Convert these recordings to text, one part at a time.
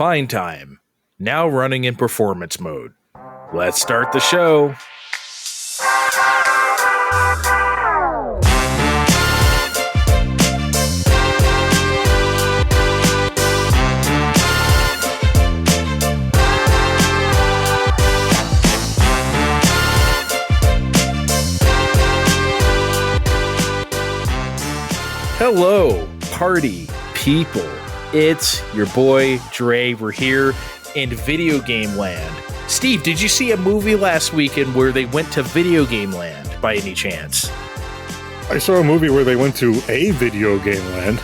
Fine Time, now running in performance mode. Let's start the show. Hello, party people. It's your boy, Dre. We're here in video game land. Steve, did you see a movie last weekend where they went to video game land by any chance? I saw a movie where they went to a video game land.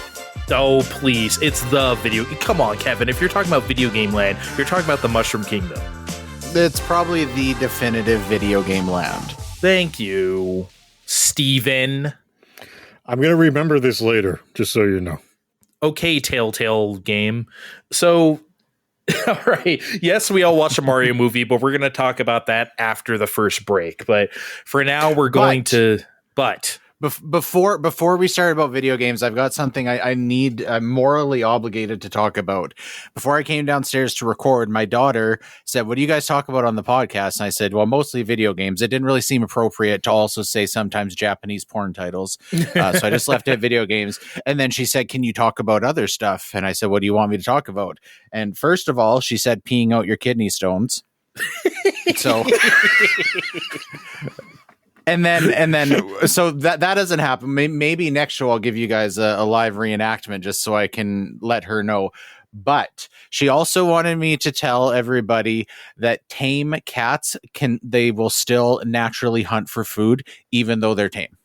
Oh, please. It's the video. Come on, Kevin. If you're talking about video game land, you're talking about the Mushroom Kingdom. It's probably the definitive video game land. Thank you, Steven. I'm going to remember this later, just so you know. Okay, Telltale game. So, all right. Yes, we all watched a Mario movie, but we're going to talk about that after the first break. But for now, we're going to... But... Before we start about video games, I've got something I'm morally obligated to talk about. Before I came downstairs to record, my daughter said, "What do you guys talk about on the podcast?" And I said, "Well, mostly video games." It didn't really seem appropriate to also say sometimes Japanese porn titles. So I just left it at video games. And then she said, "Can you talk about other stuff?" And I said, "What do you want me to talk about?" And first of all, she said, "Peeing out your kidney stones." So... And then, so that doesn't happen. Maybe next show I'll give you guys a live reenactment just so I can let her know. But she also wanted me to tell everybody that tame cats they will still naturally hunt for food, even though they're tame.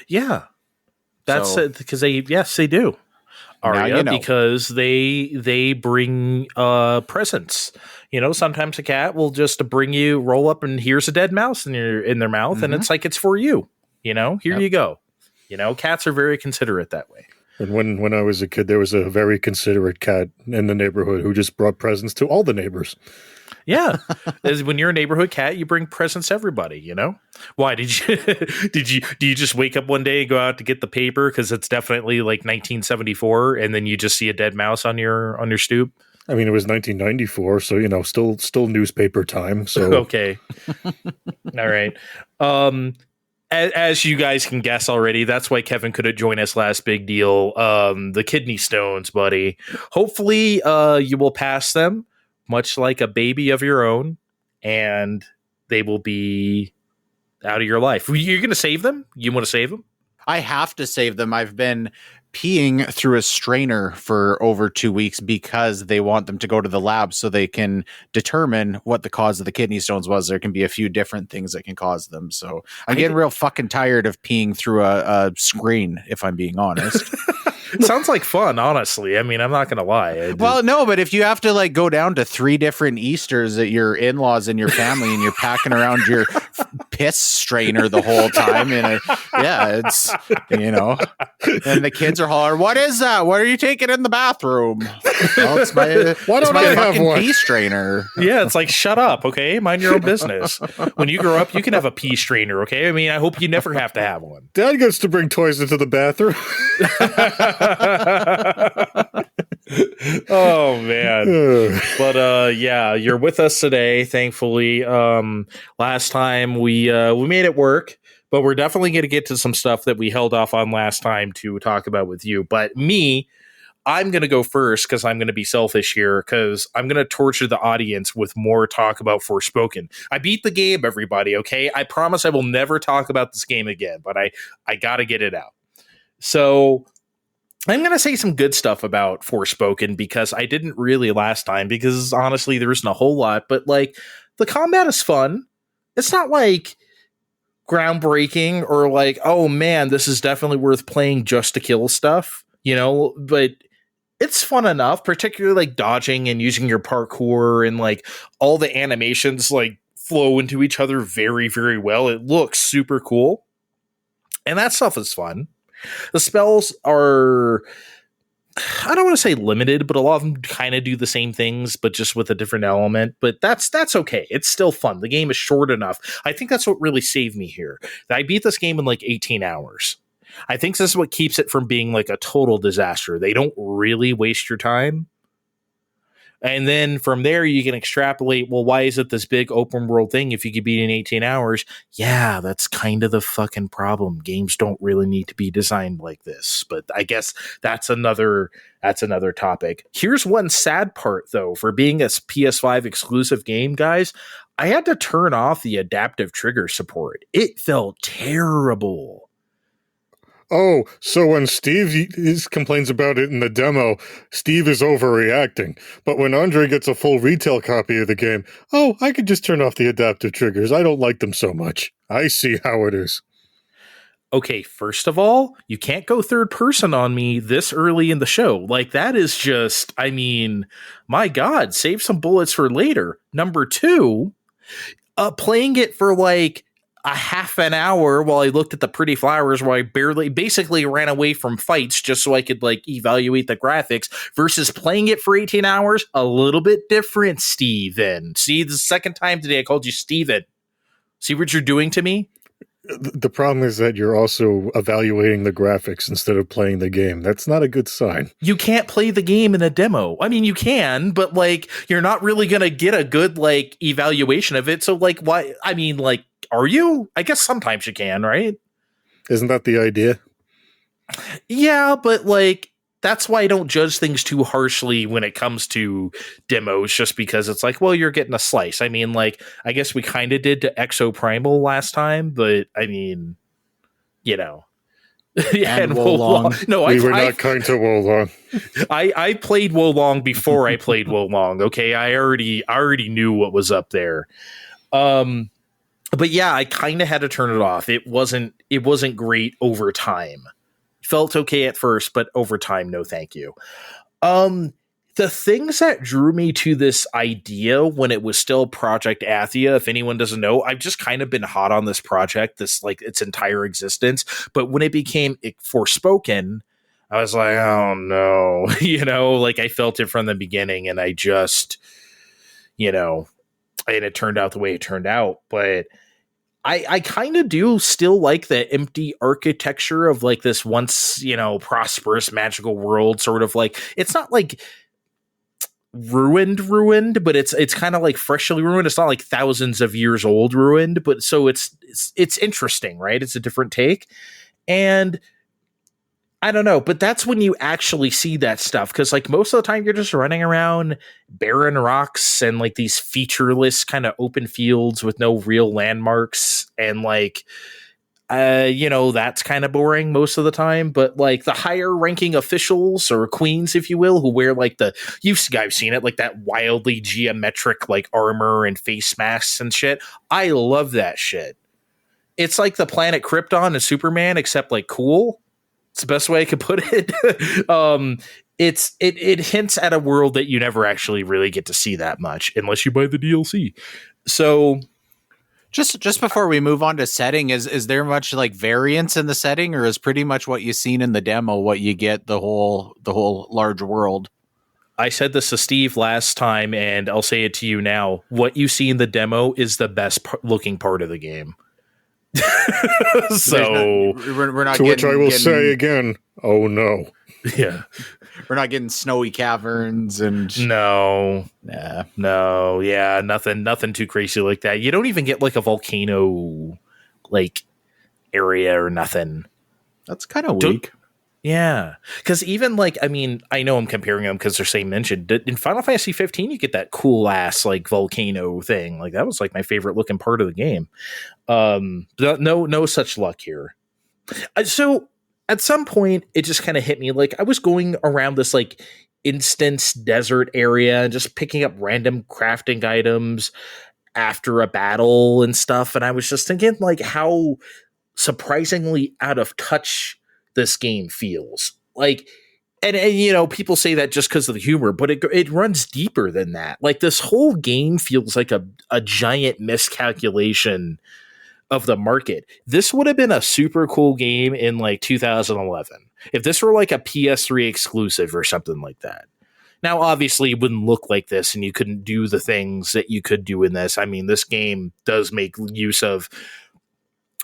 Yeah, that's because they do. Aria, because they bring presents. You know, sometimes a cat will just roll up and here's a dead mouse in their mouth, and it's like it's for you. You know, here you go. You know, cats are very considerate that way. And when I was a kid, there was a very considerate cat in the neighborhood who just brought presents to all the neighbors. Yeah, when you're a neighborhood cat, you bring presents to everybody. You know, why do you just wake up one day and go out to get the paper because it's definitely like 1974, and then you just see a dead mouse on your stoop? I mean, it was 1994, so you know, still newspaper time. So okay, all right. As you guys can guess already, that's why Kevin couldn't join us last big deal. The kidney stones, buddy. Hopefully, you will pass them. Much like a baby of your own, and they will be out of your life. You're going to save them? You want to save them? I have to save them. I've been peeing through a strainer for over 2 weeks because they want them to go to the lab so they can determine what the cause of the kidney stones was. There can be a few different things that can cause them. So I'm getting real fucking tired of peeing through a screen, if I'm being honest. Sounds like fun, honestly. I mean, I'm not going to lie. Well, no, but if you have to like go down to 3 different Easters at your in-laws and your family and you're packing around your piss strainer the whole time, and it's, you know, and the kids are hollering, "What is that? What are you taking in the bathroom?" Well, it's my fucking pee strainer. Yeah, it's like, shut up, okay? Mind your own business. When you grow up, you can have a pee strainer, okay? I mean, I hope you never have to have one. Dad gets to bring toys into the bathroom. Oh man. But yeah, you're with us today, thankfully. Last time we made it work, but we're definitely going to get to some stuff that we held off on last time to talk about with you. But I'm going to go first because I'm going to be selfish here, because I'm going to torture the audience with more talk about Forspoken. I beat the game, everybody, okay? I promise I will never talk about this game again, but I got to get it out. So I'm going to say some good stuff about Forspoken because I didn't really last time, because honestly, there isn't a whole lot, but like the combat is fun. It's not like groundbreaking or like, oh man, this is definitely worth playing just to kill stuff, you know, but it's fun enough, particularly like dodging and using your parkour, and like all the animations like flow into each other very, very well. It looks super cool. And that stuff is fun. The spells are, I don't want to say limited, but a lot of them kind of do the same things, but just with a different element. But that's okay. It's still fun. The game is short enough. I think that's what really saved me here. I beat this game in like 18 hours. I think this is what keeps it from being like a total disaster. They don't really waste your time. And then from there, you can extrapolate, well, why is it this big open world thing if you could beat it in 18 hours? Yeah, that's kind of the fucking problem. Games don't really need to be designed like this. But I guess that's another topic. Here's one sad part, though, for being a PS5 exclusive game, guys. I had to turn off the adaptive trigger support. It felt terrible. Oh, so when Steve complains about it in the demo, Steve is overreacting. But when Andre gets a full retail copy of the game, oh, I could just turn off the adaptive triggers. I don't like them so much. I see how it is. Okay, first of all, you can't go third person on me this early in the show. Like, that is just, I mean, my God, save some bullets for later. Number two, playing it for like a half an hour while I looked at the pretty flowers where I basically ran away from fights just so I could like evaluate the graphics versus playing it for 18 hours. A little bit different, Steven. See, the second time today I called you Steven. See what you're doing to me? The problem is that you're also evaluating the graphics instead of playing the game. That's not a good sign. You can't play the game in a demo. I mean, you can, but like, you're not really going to get a good like evaluation of it. So like, why? I mean, like, are you? I guess sometimes you can, right? Isn't that the idea? Yeah, but like, that's why I don't judge things too harshly when it comes to demos, just because it's like, well, you're getting a slice. I mean, like, I guess we kind of did to Exo Primal last time, but I mean, you know. Yeah, and Wolong. No, we were not kind to Wolong. I played Wolong before I played Wolong. Okay, I already knew what was up there. But yeah, I kind of had to turn it off. It wasn't great over time. Felt okay at first, but over time, no thank you. The things that drew me to this idea when it was still Project Athia, if anyone doesn't know, I've just kind of been hot on this project, this like its entire existence. But when it became Forspoken, I was like, oh no, like I felt it from the beginning, and I just, and it turned out the way it turned out. But I kind of do still like the empty architecture of like this once, prosperous magical world, sort of like, it's not like ruined, but it's kind of like freshly ruined. It's not like thousands of years old ruined, but so it's interesting, right? It's a different take. And I don't know, but that's when you actually see that stuff. Cause like most of the time you're just running around barren rocks and like these featureless kind of open fields with no real landmarks. And like, that's kind of boring most of the time, but like the higher ranking officials or queens, if you will, who wear like you've guys seen it, like that wildly geometric like armor and face masks and shit. I love that shit. It's like the planet Krypton and Superman, except like cool. It's the best way I could put it. It hints at a world that you never actually really get to see that much unless you buy the DLC. So just before we move on to setting, is there much like variance in the setting, or is pretty much what you've seen in the demo what you get the whole large world? I said this to Steve last time, and I'll say it to you now. What you see in the demo is the best looking part of the game. So we're not to which I will say again, oh no. Yeah. We're not getting snowy caverns and nothing too crazy like that. You don't even get like a volcano like area or nothing. That's kind of weak. Yeah, because even like, I mean, I know I'm comparing them because they're same mentioned. In Final Fantasy 15, you get that cool ass like volcano thing. Like that was like my favorite looking part of the game. No such luck here. So at some point, it just kind of hit me. Like I was going around this like instance desert area and just picking up random crafting items after a battle and stuff, and I was just thinking like how surprisingly out of touch this game feels like, and people say that just because of the humor, but it runs deeper than that. Like this whole game feels like a giant miscalculation of the market. This would have been a super cool game in like 2011 if this were like a PS3 exclusive or something like that. Now, obviously, it wouldn't look like this, and you couldn't do the things that you could do in this. I mean, this game does make use of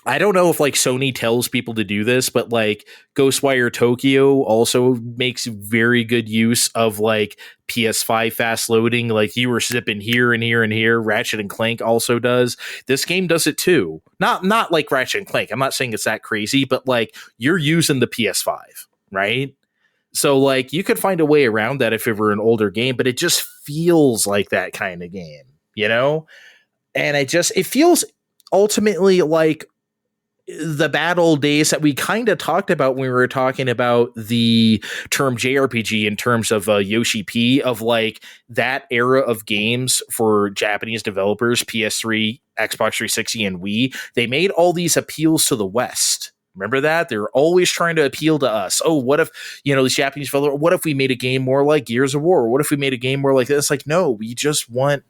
I don't know if like Sony tells people to do this, but like Ghostwire Tokyo also makes very good use of like PS5 fast loading. Like you were zipping here and here and here. Ratchet and Clank also does. This game does it too. Not like Ratchet and Clank. I'm not saying it's that crazy, but like you're using the PS5, right? So like you could find a way around that if it were an older game, but it just feels like that kind of game, you know? And it feels ultimately like the bad old days that we kind of talked about when we were talking about the term JRPG in terms of Yoshi P, of like that era of games for Japanese developers, PS3, Xbox 360, and Wii. They made all these appeals to the West. Remember that? They're always trying to appeal to us. Oh, what if, these Japanese developers, what if we made a game more like Gears of War? What if we made a game more like this? Like, no, we just want,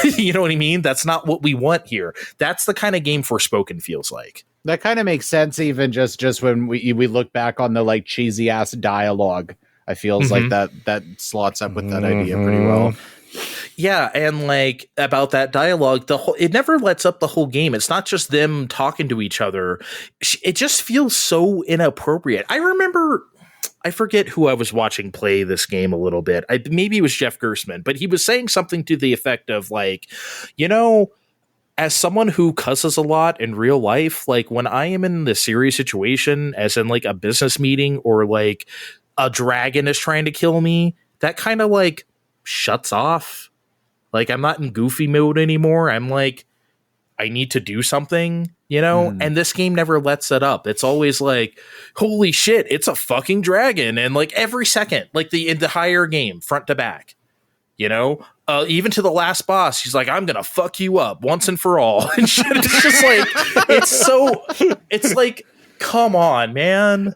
you know what I mean? That's not what we want here. That's the kind of game Forspoken feels like. That kind of makes sense, even just when we look back on the like cheesy ass dialogue. I feels like that slots up with that idea pretty well. Yeah, and like about that dialogue, it never lets up the whole game. It's not just them talking to each other. It just feels so inappropriate. I forget who I was watching play this game a little bit. Maybe it was Jeff Gersman, but he was saying something to the effect of like, as someone who cusses a lot in real life, like when I am in this serious situation, as in like a business meeting or like a dragon is trying to kill me, that kind of like shuts off. Like I'm not in goofy mode anymore. I'm like, I need to do something, and this game never lets it up. It's always like, holy shit, it's a fucking dragon. And like every second, like the entire game front to back, even to the last boss, he's like, I'm going to fuck you up once and for all. And shit. It's just like, it's like, come on, man.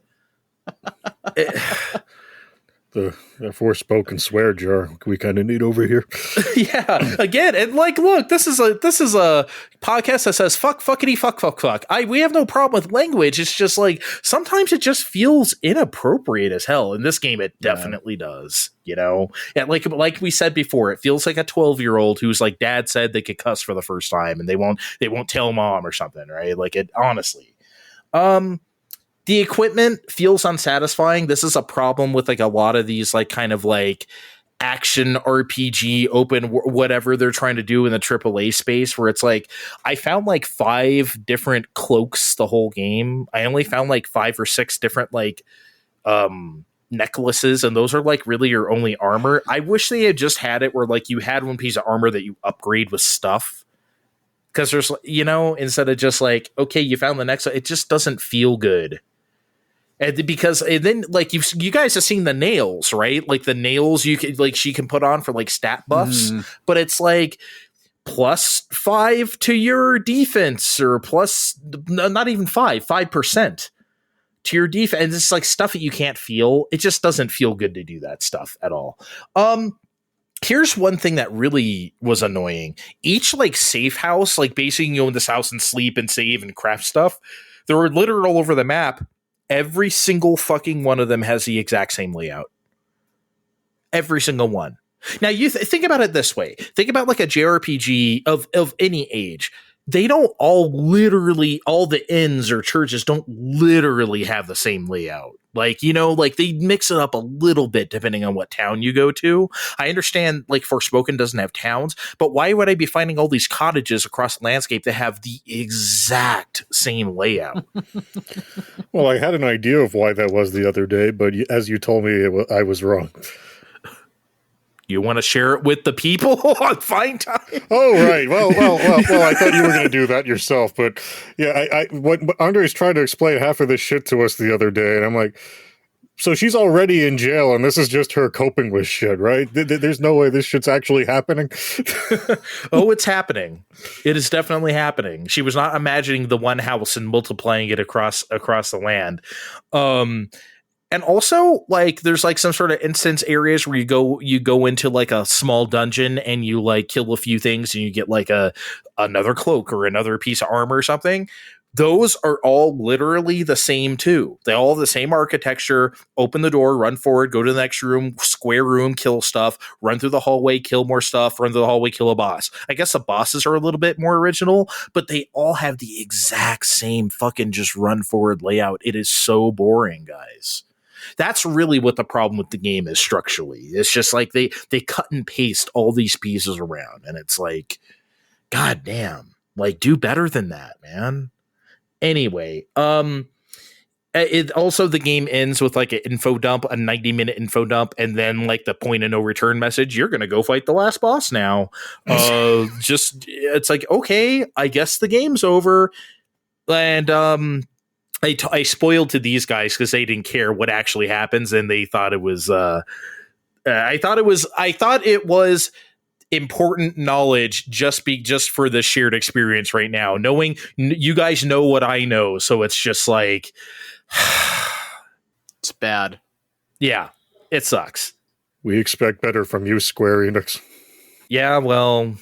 The Forspoken swear jar we kind of need over here. Yeah, again, and like, look, this is a podcast that says fuck, fuckity, fuck, fuck, fuck. We have no problem with language. It's just like sometimes it just feels inappropriate as hell. In this game, it definitely does. And like we said before, it feels like a 12-year-old who's like, Dad said they could cuss for the first time, and they won't tell mom or something, right? Like it honestly. The equipment feels unsatisfying. This is a problem with like a lot of these like kind of like action RPG open whatever they're trying to do in the AAA space, where it's like I found like 5 different cloaks the whole game. I only found like 5 or 6 different like necklaces, and those are like really your only armor. I wish they had just had it where like you had one piece of armor that you upgrade with stuff. Because there's, instead of just like, okay, you found the next, it just doesn't feel good. And then like you guys have seen the nails, right? Like the nails you can like she can put on for like stat buffs, but it's like +5 to your defense or plus not even 5% to your defense. And it's like stuff that you can't feel. It just doesn't feel good to do that stuff at all. Here's one thing that really was annoying. Each like safe house, like basically you go in this house and sleep and save and craft stuff. They were littered all over the map. Every single fucking one of them has the exact same layout. Every single one. Now you think about it this way. Think about like a JRPG of any age. They don't all the inns or churches don't literally have the same layout. Like, like they mix it up a little bit depending on what town you go to. I understand like Forspoken doesn't have towns, but why would I be finding all these cottages across the landscape that have the exact same layout? Well, I had an idea of why that was the other day, but as you told me, I was wrong. You want to share it with the people on Fine Time? Oh, right. Well, I thought you were going to do that yourself. But yeah, what Andre's trying to explain half of this shit to us the other day. And I'm like, so she's already in jail and this is just her coping with shit, right? There's no way this shit's actually happening. Oh, it's happening. It is definitely happening. She was not imagining the one house and multiplying it across the land. And also, like, there's like some sort of instance areas where you go into like a small dungeon and you like kill a few things and you get like another cloak or another piece of armor or something. Those are all literally the same too. They all have the same architecture. Open the door, run forward, go to the next room, square room, kill stuff, run through the hallway, kill more stuff, run through the hallway, kill a boss. I guess the bosses are a little bit more original, but they all have the exact same fucking just run forward layout. It is so boring, guys. That's really what the problem with the game is structurally. It's just like they cut and paste all these pieces around, and it's like, god damn, like do better than that, man. Anyway, it also, the game ends with like an info dump, a 90-minute info dump, and then like the point of no return message. You're gonna go fight the last boss now. Just it's like, okay, I guess the game's over. And I spoiled to these guys because they didn't care what actually happens, and they thought it was. I thought it was important knowledge just for the shared experience right now, knowing you guys know what I know, so it's just like it's bad. Yeah, it sucks. We expect better from you, Square Enix. Yeah, well,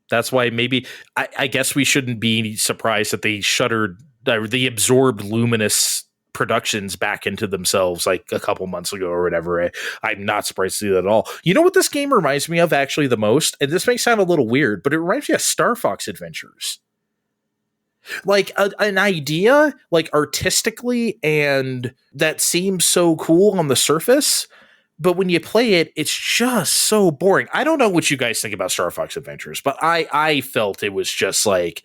that's why maybe I guess we shouldn't be surprised that they shuttered, they absorbed Luminous Productions back into themselves like a couple months ago or whatever. I'm not surprised to see that at all. You know what this game reminds me of actually the most? And this may sound a little weird, but it reminds me of Star Fox Adventures. Like an idea, like artistically, and that seems so cool on the surface, but when you play it, it's just so boring. I don't know what you guys think about Star Fox Adventures, but I felt it was just like,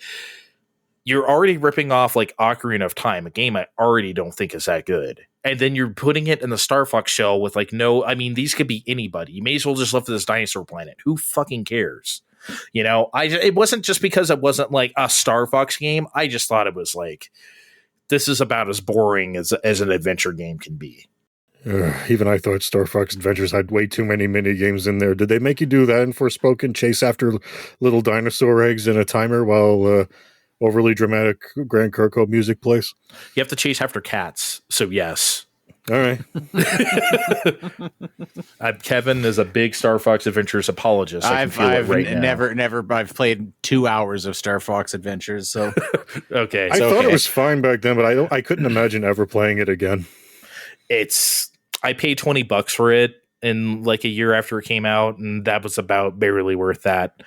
you're already ripping off like Ocarina of Time, a game I already don't think is that good. And then you're putting it in the Star Fox shell with like, no, I mean, these could be anybody. You may as well just live for this dinosaur planet. Who fucking cares? You know, it wasn't just because it wasn't like a Star Fox game. I just thought it was like, this is about as boring as an adventure game can be. Even I thought Star Fox Adventures had way too many mini games in there. Did they make you do that in Forspoken? Chase after little dinosaur eggs in a timer while overly dramatic Grand Kirko music plays? You have to chase after cats, so yes. All right. Kevin is a big Star Fox Adventures apologist. I've played 2 hours of Star Fox Adventures, so okay. I thought it was fine back then, but I couldn't imagine ever playing it again. I paid $20 for it in like a year after it came out, and that was about barely worth that.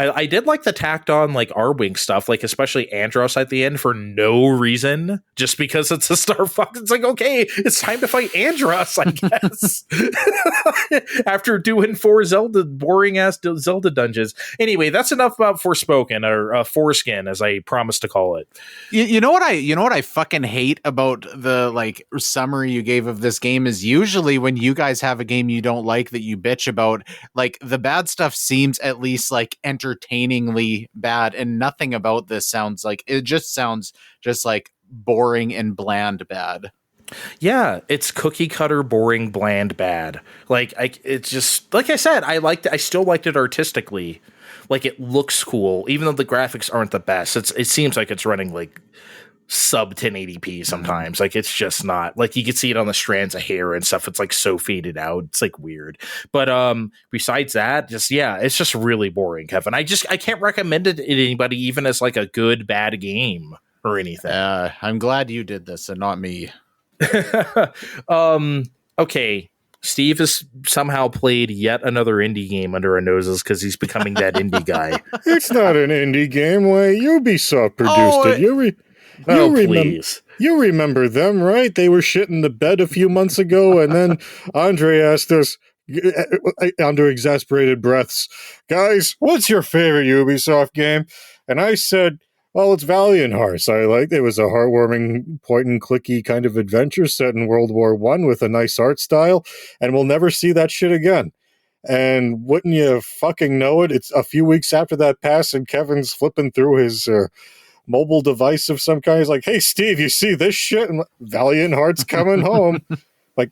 I did like the tacked on like R-Wing stuff, like especially Andros at the end for no reason, just because it's a Star Fox. It's like, okay, it's time to fight Andros, I guess. After doing 4 boring ass Zelda dungeons. Anyway, that's enough about Forspoken, or Foreskin, as I promised to call it. You know what I fucking hate about the like summary you gave of this game is usually when you guys have a game you don't like that you bitch about, like the bad stuff seems at least like entertainingly bad, and nothing about this sounds like, it just sounds just like boring and bland bad. Yeah, it's cookie cutter, boring, bland, bad. Like it's just like I said, I still liked it artistically. Like it looks cool, even though the graphics aren't the best. It seems like it's running like sub 1080p sometimes. Like it's just not, like you can see it on the strands of hair and stuff. It's like so faded out. It's like weird. But besides that, just it's just really boring, Kevin. I can't recommend it to anybody, even as like a good bad game or anything. I'm glad you did this and not me. Okay. Steve has somehow played yet another indie game under our noses because he's becoming that indie guy. It's not an indie game. Why, Ubisoft produced it. Please. You remember them, right? They were shitting the bed a few months ago, and then Andre asked us, under exasperated breaths, guys, what's your favorite Ubisoft game? And I said, well, it's Valiant Hearts. I liked it. It was a heartwarming point-and-clicky kind of adventure set in World War I with a nice art style, and we'll never see that shit again. And wouldn't you fucking know it, it's a few weeks after that pass, and Kevin's flipping through his mobile device of some kind. He's like, hey, Steve, you see this shit? And Valiant Hearts coming home. Like,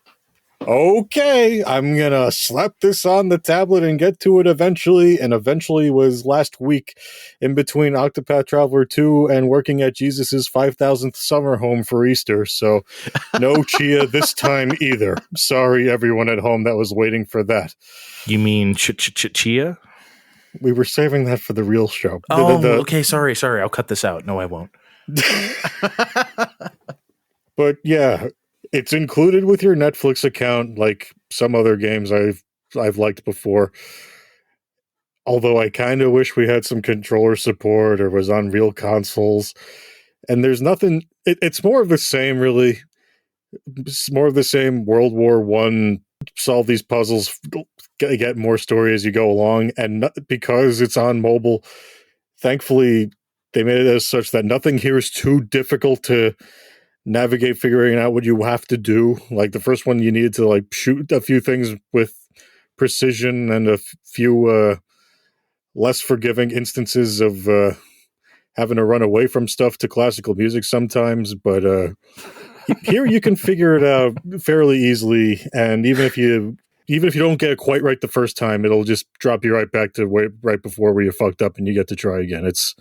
okay, I'm going to slap this on the tablet and get to it eventually. And eventually was last week in between Octopath Traveler 2 and working at Jesus's 5,000th summer home for Easter. So no Chia this time either. Sorry, everyone at home that was waiting for that. You mean Chia? We were saving that for the real show. Okay, sorry. I'll cut this out. No, I won't. But yeah, it's included with your Netflix account, like some other games I've liked before. Although I kind of wish we had some controller support or was on real consoles. And there's nothing. It's more of the same, really. It's more of the same World War One. Solve these puzzles, get more story as you go along, and because it's on mobile, thankfully they made it as such that nothing here is too difficult to navigate. Figuring out what you have to do, like the first one, you needed to like shoot a few things with precision, and a few less forgiving instances of having to run away from stuff to classical music sometimes, but here you can figure it out fairly easily, and even if you don't get it quite right the first time, it'll just drop you right back to right before where you fucked up, and you get to try again. It's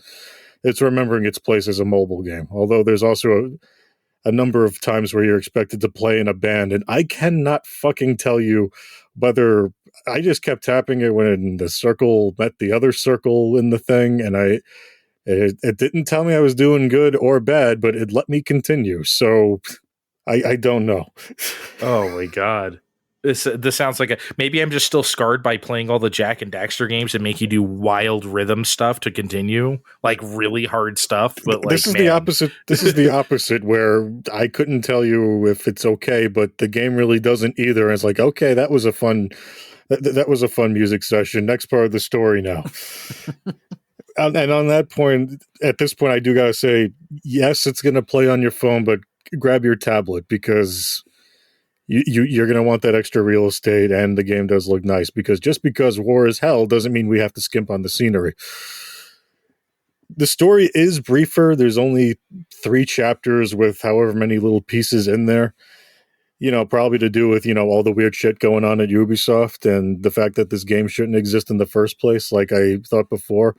remembering its place as a mobile game, although there's also a number of times where you're expected to play in a band, and I cannot fucking tell you whether I just kept tapping it when the circle met the other circle in the thing, and it didn't tell me I was doing good or bad, but it let me continue. So I don't know. Oh my god. This sounds like maybe I'm just still scarred by playing all the Jack and Daxter games that make you do wild rhythm stuff to continue, like really hard stuff. But like, this is the opposite. This is the opposite, where I couldn't tell you if it's okay, but the game really doesn't either. And it's like, okay, that was a fun music session. Next part of the story now. And on that point, at this point, I do gotta say, yes, it's gonna play on your phone, but grab your tablet, because you're going to want that extra real estate, and the game does look nice, because just because war is hell doesn't mean we have to skimp on the scenery. The story is briefer. There's only 3 chapters with however many little pieces in there, probably to do with, all the weird shit going on at Ubisoft and the fact that this game shouldn't exist in the first place, like I thought before.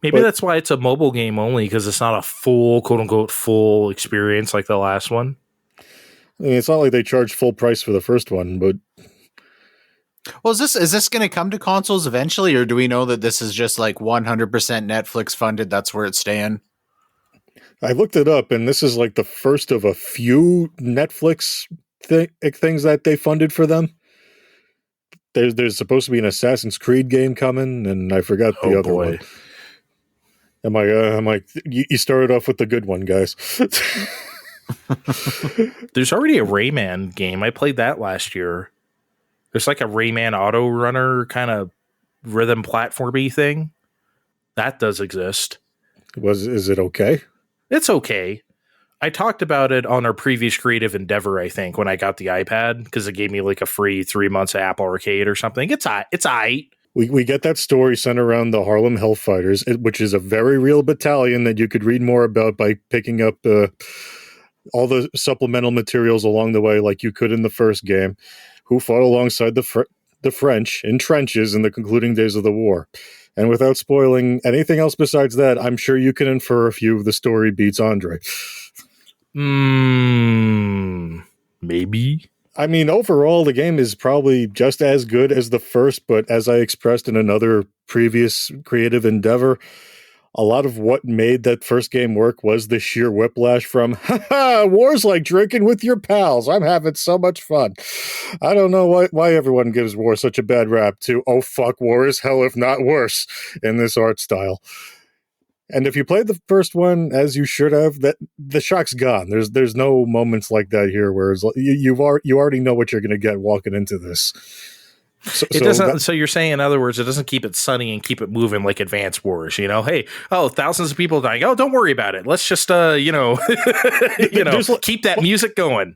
Maybe that's why it's a mobile game only, because it's not a full, quote unquote, full experience like the last one. I mean, it's not like they charged full price for the first one, but... Well, is this going to come to consoles eventually, or do we know that this is just like 100% Netflix funded? That's where it's staying. I looked it up, and this is like the first of a few Netflix things that they funded for them. There's supposed to be an Assassin's Creed game coming, and I forgot the other one. I'm like, you started off with the good one, guys. There's already a Rayman game. I played that last year. There's like a Rayman auto runner kind of rhythm platformy thing. That does exist. Is it okay? It's okay. I talked about it on our previous creative endeavor, I think, when I got the iPad, because it gave me like a free 3 months of Apple Arcade or something. It's aight. We get that story centered around the Harlem Hellfighters, which is a very real battalion that you could read more about by picking up all the supplemental materials along the way, like you could in the first game, who fought alongside the French in trenches in the concluding days of the war. And without spoiling anything else besides that, I'm sure you can infer a few of the story beats, Andre. Maybe. I mean, overall, the game is probably just as good as the first, but as I expressed in another previous creative endeavor, a lot of what made that first game work was the sheer whiplash from, war's like drinking with your pals. I'm having so much fun. I don't know why everyone gives war such a bad rap to, oh fuck, war is hell if not worse in this art style. And if you played the first one, as you should have, that the shock's gone. There's no moments like that here, whereas you already know what you're going to get walking into this. So you're saying, in other words, it doesn't keep it sunny and keep it moving like Advance Wars, Hey, thousands of people dying. Oh, don't worry about it. Let's just, keep that music going.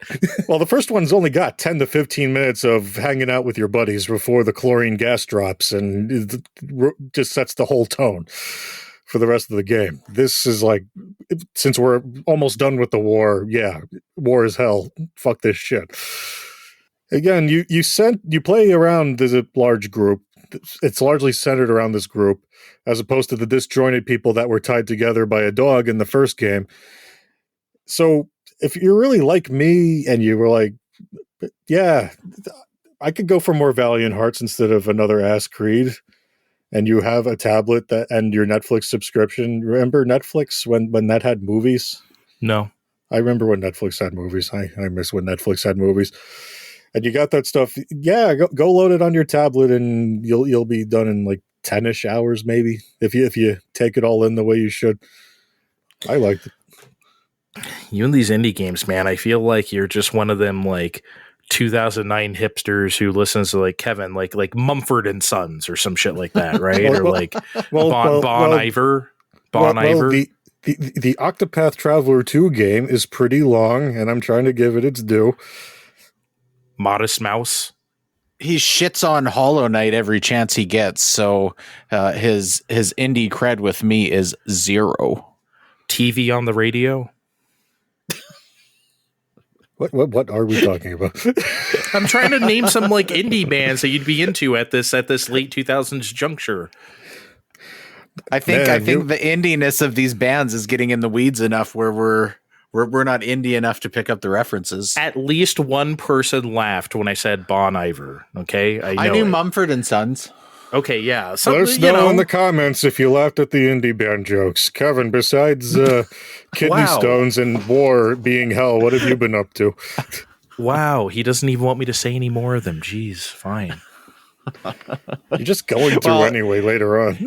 Well, the first one's only got 10 to 15 minutes of hanging out with your buddies before the chlorine gas drops, and it just sets the whole tone for the rest of the game. This is like, since we're almost done with the war, yeah, war is hell. Fuck this shit. Again, you play around as a large group. It's largely centered around this group, as opposed to the disjointed people that were tied together by a dog in the first game. So if you're really like me and you were like, yeah, I could go for more Valiant Hearts instead of another ass Creed, and you have a tablet that and your Netflix subscription. Remember Netflix when that had movies? No. I remember when Netflix had movies. I miss when Netflix had movies. And you got that stuff. Yeah, go load it on your tablet, and you'll be done in like 10-ish hours, maybe if you take it all in the way you should. I liked it. You and these indie games, man. I feel like you're just one of them like 2009 hipsters who listens to like Kevin, like Mumford and Sons or some shit like that, right? Or like Bon Iver. The Octopath Traveler 2 game is pretty long, and I'm trying to give it its due. Modest Mouse. He shits on Hollow Knight every chance he gets, so his indie cred with me is 0. TV on the radio. What are we talking about? I'm trying to name some like indie bands that you'd be into at this late 2000s juncture. I think the indiness of these bands is getting in the weeds enough where we're not indie enough to pick up the references. At least one person laughed when I said Bon Iver. Okay, I knew Mumford and Sons. Okay, yeah. Let us know in the comments if you laughed at the indie band jokes. Kevin, besides kidney stones and war being hell, what have you been up to? Wow, he doesn't even want me to say any more of them. Jeez, fine. You're just going to anyway later on.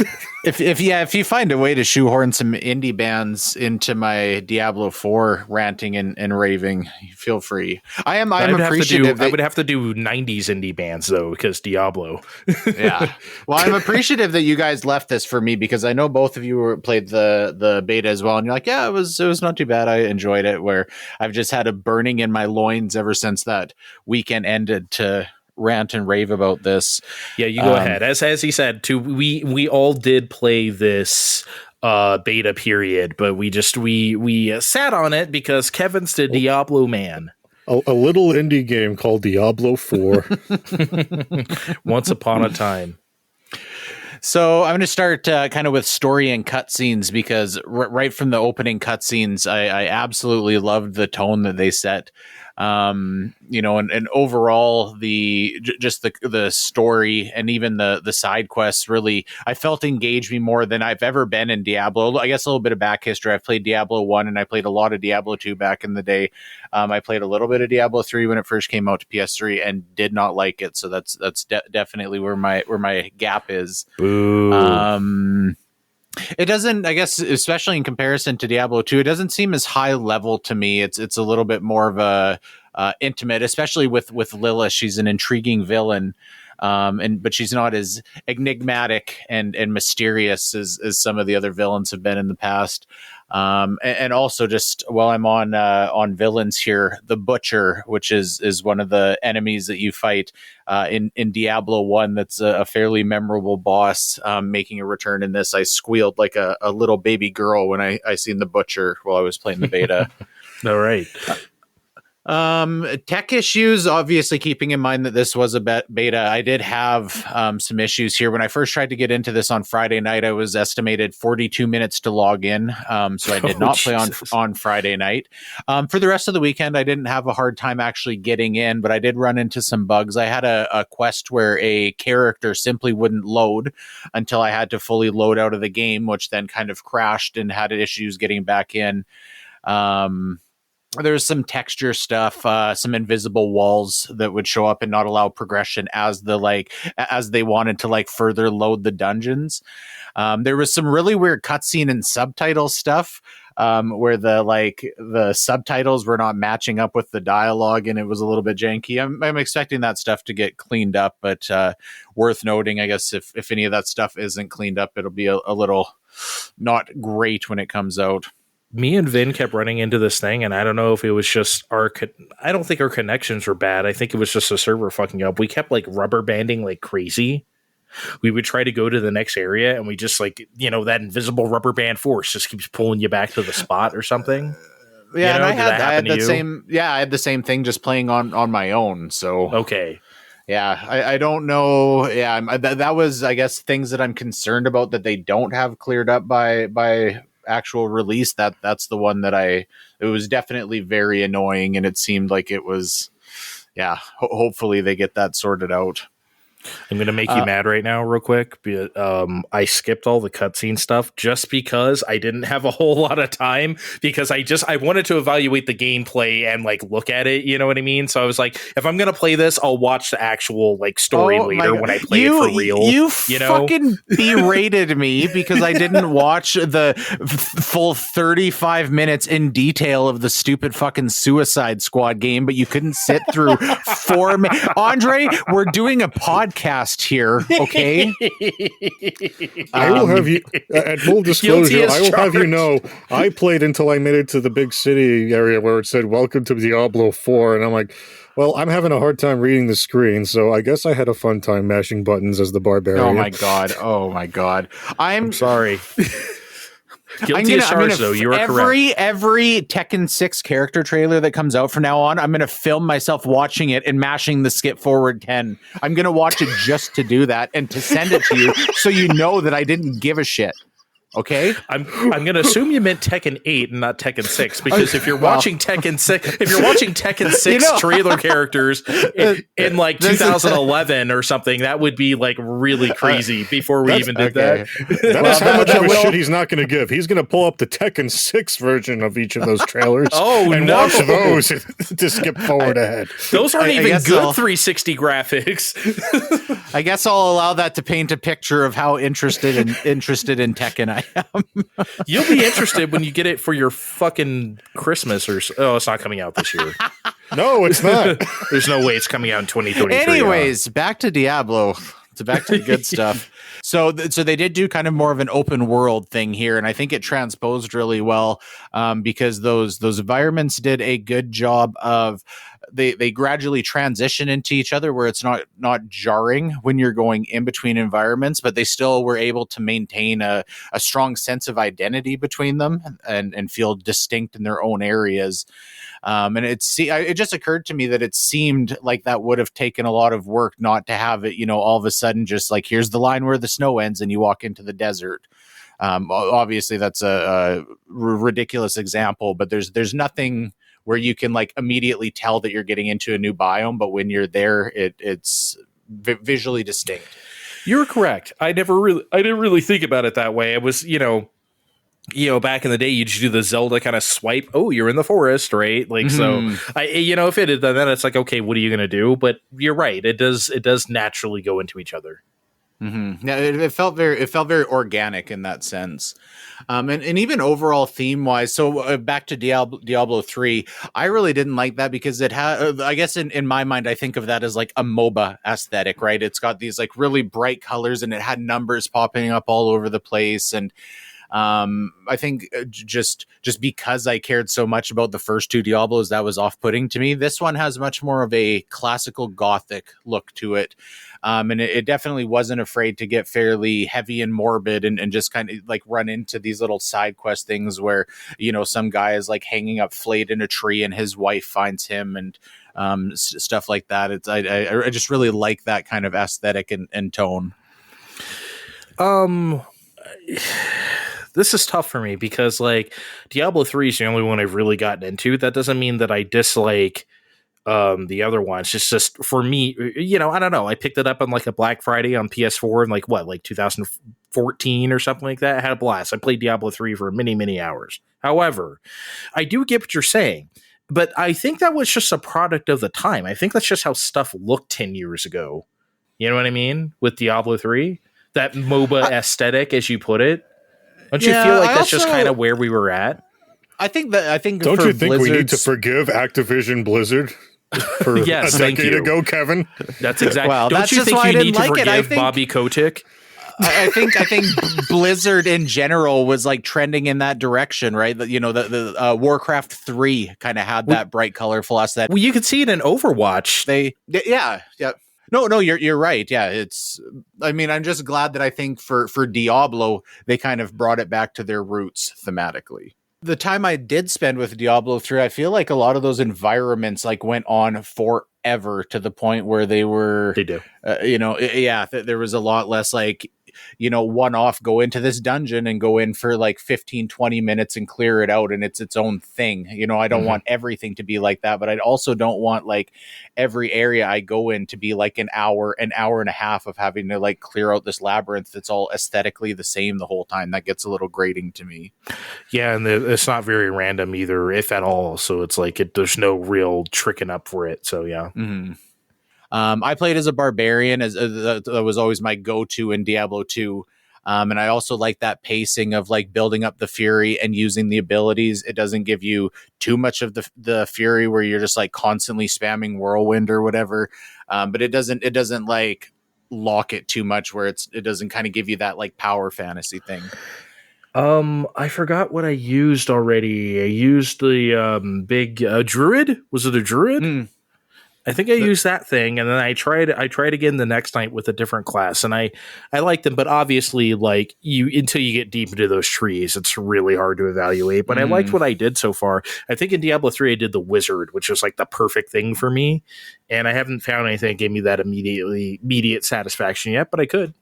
if you find a way to shoehorn some indie bands into my Diablo 4 ranting and raving, feel free. I'm appreciative. I would have to do 90s indie bands though, because Diablo. Yeah. Well, I'm appreciative that you guys left this for me because I know both of you played the beta as well, and you're like, yeah, it was not too bad. I enjoyed it. Where I've just had a burning in my loins ever since that weekend ended to rant and rave about this. Yeah, you go ahead. As he said, we all did play this beta period, but we sat on it because Kevin's the Diablo man. A little indie game called Diablo 4. Once upon a time. So I'm going to start kind of with story and cutscenes because right from the opening cutscenes, I absolutely loved the tone that they set. And overall the story and even the side quests really, I felt engaged me more than I've ever been in Diablo. I guess a little bit of back history. I've played Diablo 1 and I played a lot of Diablo 2 back in the day. I played a little bit of Diablo 3 when it first came out to PS3 and did not like it. So that's definitely where my gap is. Boo. It doesn't, I guess, especially in comparison to Diablo 2, it doesn't seem as high level to me. It's a little bit more of a intimate, especially with Lilith. She's an intriguing villain, but she's not as enigmatic and mysterious as some of the other villains have been in the past. And also just while I'm on villains here, the Butcher, which is one of the enemies that you fight in Diablo 1, that's a fairly memorable boss, making a return in this. I squealed like a little baby girl when I seen the Butcher while I was playing the beta. All right. Tech issues, obviously keeping in mind that this was a beta. I did have some issues here. When I first tried to get into this on Friday night, I was estimated 42 minutes to log in. So I did not play on Friday night. For the rest of the weekend, I didn't have a hard time actually getting in, but I did run into some bugs. I had a quest where a character simply wouldn't load until I had to fully load out of the game, which then kind of crashed and had issues getting back in. There's some texture stuff, some invisible walls that would show up and not allow progression as they wanted to further load the dungeons. There was some really weird cutscene and subtitle stuff where the subtitles were not matching up with the dialogue, and it was a little bit janky. I'm expecting that stuff to get cleaned up, but worth noting, I guess, if any of that stuff isn't cleaned up, it'll be a little not great when it comes out. Me and Vin kept running into this thing, and I don't know if it was just I don't think our connections were bad. I think it was just a server fucking up. We kept rubber banding like crazy. We would try to go to the next area, and we just that invisible rubber band force just keeps pulling you back to the spot or something. Yeah, and I had the same. Yeah, I had the same thing just playing on my own. So okay. Yeah, I don't know. Yeah, that was, I guess, things that I'm concerned about that they don't have cleared up by actual release. That's the one that it was definitely very annoying, and it seemed like it was hopefully they get that sorted out. I'm going to make you mad right now real quick. I skipped all the cutscene stuff just because I didn't have a whole lot of time, because I wanted to evaluate the gameplay and like look at it. You know what I mean? So I was like, if I'm going to play this, I'll watch the actual like story later when I play it for real. You fucking berated me because I didn't watch the full 35 minutes in detail of the stupid fucking Suicide Squad game, but you couldn't sit through 4 minutes. Andre, we're doing a podcast here, okay? I will have you, at full disclosure, I will have you know, I played until I made it to the big city area where it said, "Welcome to Diablo 4," and I'm like, well, I'm having a hard time reading the screen, so I guess I had a fun time mashing buttons as the barbarian. Oh my god. I'm sorry. Guilty as charged, though. You are correct. Every Tekken 6 character trailer that comes out from now on, I'm going to film myself watching it and mashing the skip forward 10. I'm going to watch it just to do that and to send it to you so you know that I didn't give a shit. Okay, I'm going to assume you meant Tekken 8 and not Tekken 6, because if you're watching Tekken 6 trailer characters in like 2011 or something, that would be like really crazy before we even did that. That's how much of a shit he's not going to give. He's going to pull up the Tekken 6 version of each of those trailers and watch those to skip forward ahead. Those aren't even good 360 graphics. I guess I'll allow that to paint a picture of how interested in Tekken I am. You'll be interested when you get it for your fucking Christmas it's not coming out this year. No, it's not. There's no way it's coming out in 2023. Anyways, back to Diablo. Back to the good stuff. So they did do kind of more of an open world thing here, and I think it transposed really well because those environments did a good job of they gradually transition into each other where it's not jarring when you're going in between environments, but they still were able to maintain a strong sense of identity between them and feel distinct in their own areas. And it just occurred to me that it seemed like that would have taken a lot of work not to have it, all of a sudden just like, here's the line where the snow ends and you walk into the desert. Obviously that's a ridiculous example, but there's nothing where you can like immediately tell that you're getting into a new biome, but when you're there, it's visually distinct. You're correct. I didn't really think about it that way. It was, back in the day, you just do the Zelda kind of swipe. Oh, you're in the forest, right? Like, so if it had done that, it's like, okay, what are you going to do? But you're right. It does naturally go into each other. Mm-hmm. Yeah, it felt very organic in that sense. And even overall theme wise, so back to Diablo 3, I really didn't like that because it had, I guess in my mind, I think of that as like a MOBA aesthetic, right? It's got these like really bright colors and it had numbers popping up all over the place. And I think just because I cared so much about the first two Diablos, that was off-putting to me. This one has much more of a classical Gothic look to it. And it definitely wasn't afraid to get fairly heavy and morbid and just kind of like run into these little side quest things where, some guy is like hanging up flayed in a tree and his wife finds him and stuff like that. I just really like that kind of aesthetic and tone. This is tough for me because like Diablo 3 is the only one I've really gotten into. That doesn't mean that I dislike the other ones. It's just for me, I don't know. I picked it up on like a Black Friday on PS4 in like 2014 or something like that. I had a blast. I played Diablo 3 for many, many hours. However, I do get what you're saying, but I think that was just a product of the time. I think that's just how stuff looked 10 years ago. You know what I mean? With Diablo 3, that MOBA aesthetic, as you put it. Don't you feel like that's just kind of where we were at? Don't you think we need to forgive Activision Blizzard for a decade ago, Kevin? That's exactly. Well, don't that's you just think why you I need didn't to like forgive Bobby Kotick? I think Blizzard in general was like trending in that direction, right? The Warcraft 3 kind of had that bright, colorful aesthetic. Well, you could see it in Overwatch. Yeah. No, you're right. Yeah, I'm just glad that I think for Diablo, they kind of brought it back to their roots thematically. The time I did spend with Diablo 3, I feel like a lot of those environments like went on forever to the point where they do. There was a lot less like one off, go into this dungeon and go in for like 15-20 minutes and clear it out, and it's its own thing. I don't want everything to be like that, but I also don't want like every area I go in to be like an hour and a half of having to like clear out this labyrinth that's all aesthetically the same the whole time. That gets a little grating to me. Yeah, and it's not very random either, if at all. So it's like there's no real tricking up for it. So yeah. I played as a barbarian, as that was always my go-to in Diablo 2. And I also like that pacing of like building up the fury and using the abilities. It doesn't give you too much of the fury where you're just like constantly spamming whirlwind or whatever. But it doesn't like lock it too much where it doesn't kind of give you that like power fantasy thing. I forgot what I used already. I used the big druid. Was it a druid? I think I used that thing, and then I tried again the next night with a different class, and I liked them, but obviously, like until you get deep into those trees, it's really hard to evaluate. But I liked what I did so far. I think in Diablo 3 I did the wizard, which was like the perfect thing for me, and I haven't found anything that gave me that immediate satisfaction yet, but I could.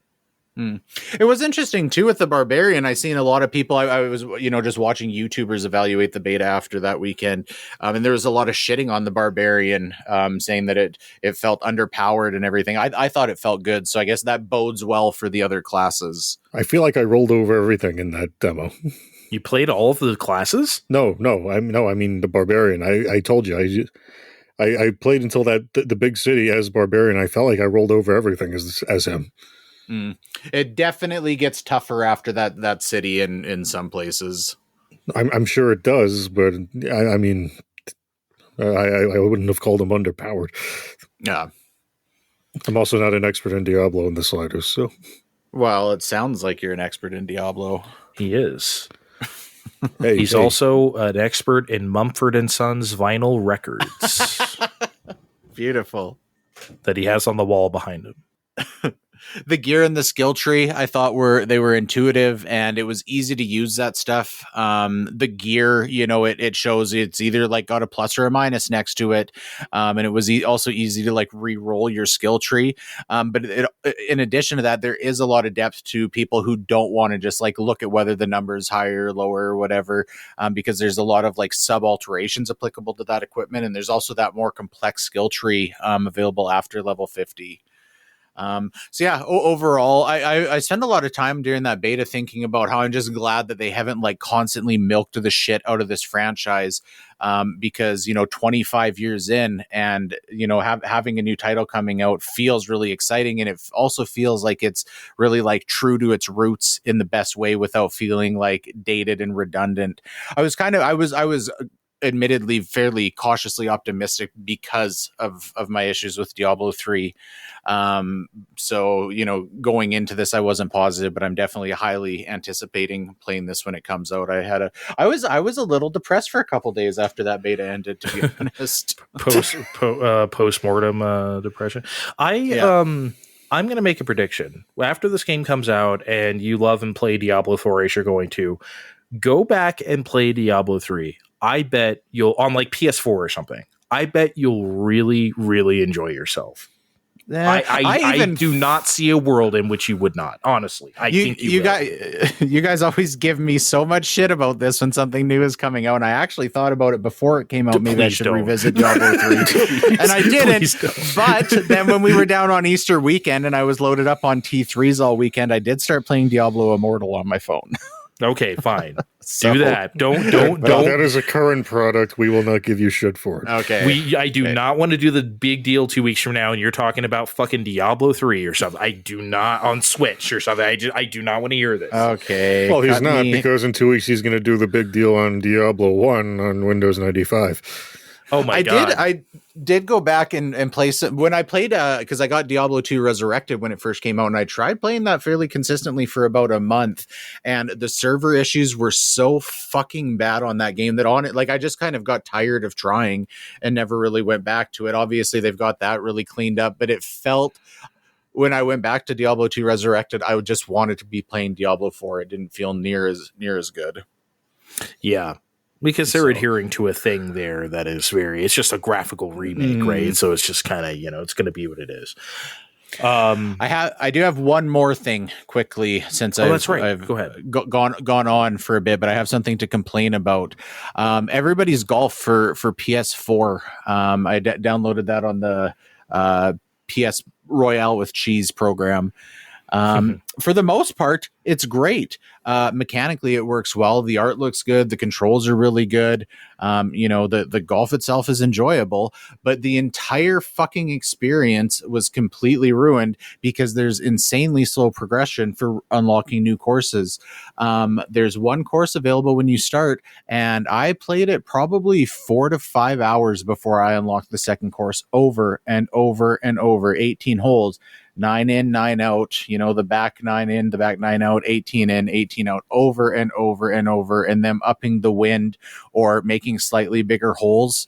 It was interesting too with the barbarian. I seen a lot of people. I was, just watching YouTubers evaluate the beta after that weekend, and there was a lot of shitting on the barbarian, saying that it felt underpowered and everything. I thought it felt good, so I guess that bodes well for the other classes. I feel like I rolled over everything in that demo. You played all of the classes? No. I mean the barbarian. I told you. I played until the big city as barbarian. I felt like I rolled over everything as him. It definitely gets tougher after that city in some places. I'm sure it does, but I mean, I wouldn't have called him underpowered. Yeah. I'm also not an expert in Diablo in the slightest, so. Well, it sounds like you're an expert in Diablo. He is. He's also an expert in Mumford & Sons vinyl records. Beautiful. That he has on the wall behind him. The gear and the skill tree, I thought they were intuitive, and it was easy to use that stuff. The gear, it shows it's either like got a plus or a minus next to it, and it was also easy to like re-roll your skill tree. But in addition to that, there is a lot of depth to people who don't want to just like look at whether the number is higher or lower or whatever, because there's a lot of like sub alterations applicable to that equipment, and there's also that more complex skill tree available after level 50. So yeah, overall, I spend a lot of time during that beta thinking about how I'm just glad that they haven't like constantly milked the shit out of this franchise, because 25 years in, and having a new title coming out feels really exciting, and it also feels like it's really like true to its roots in the best way without feeling like dated and redundant. I was admittedly fairly cautiously optimistic because of my issues with Diablo 3. So, going into this, I wasn't positive, but I'm definitely highly anticipating playing this when it comes out. I was a little depressed for a couple days after that beta ended, to be honest. Post-mortem depression. I'm going to make a prediction. After this game comes out and you love and play Diablo 4 as you're going to, go back and play Diablo 3. I bet you'll, on like PS4 or something, I bet you'll really, really enjoy yourself. I do not see a world in which you would not. Honestly, I think you guys always give me so much shit about this when something new is coming out, and I actually thought about it before it came out. Maybe I should revisit Diablo 3, and I didn't. But then when we were down on Easter weekend and I was loaded up on T3s all weekend, I did start playing Diablo Immortal on my phone. Okay, fine. Do that. Don't. That is a current product. We will not give you shit for it. Okay. I do not want to do the big deal 2 weeks from now, and you're talking about fucking Diablo 3 or something. I do not, on Switch or something. I do not want to hear this. Okay. Well, he's not, because in 2 weeks he's going to do the big deal on Diablo 1 on Windows 95. Oh my God. I did go back and play some when I played, because I got Diablo 2 Resurrected when it first came out, and I tried playing that fairly consistently for about a month, and the server issues were so fucking bad on that game that on it, like, I just kind of got tired of trying and never really went back to it. Obviously they've got that really cleaned up, but it felt, when I went back to Diablo 2 Resurrected, I just wanted to be playing Diablo 4. It didn't feel near as good. Yeah. Because they're adhering to a thing there that is it's just a graphical remake, right? So it's just kind of, it's going to be what it is. I do have one more thing quickly since that's right. I've Go ahead. gone on for a bit, but I have something to complain about. Everybody's Golf for PS4. I downloaded that on the PS Royale with Cheese program. For the most part, it's great. Mechanically, it works well. The art looks good. The controls are really good. The golf itself is enjoyable, but the entire fucking experience was completely ruined because there's insanely slow progression for unlocking new courses. There's one course available when you start, and I played it probably 4 to 5 hours before I unlocked the second course over and over and over, 18 holes. 9 in, 9 out, the back 9 in, the back 9 out, 18 in, 18 out, over and over and over, and them upping the wind or making slightly bigger holes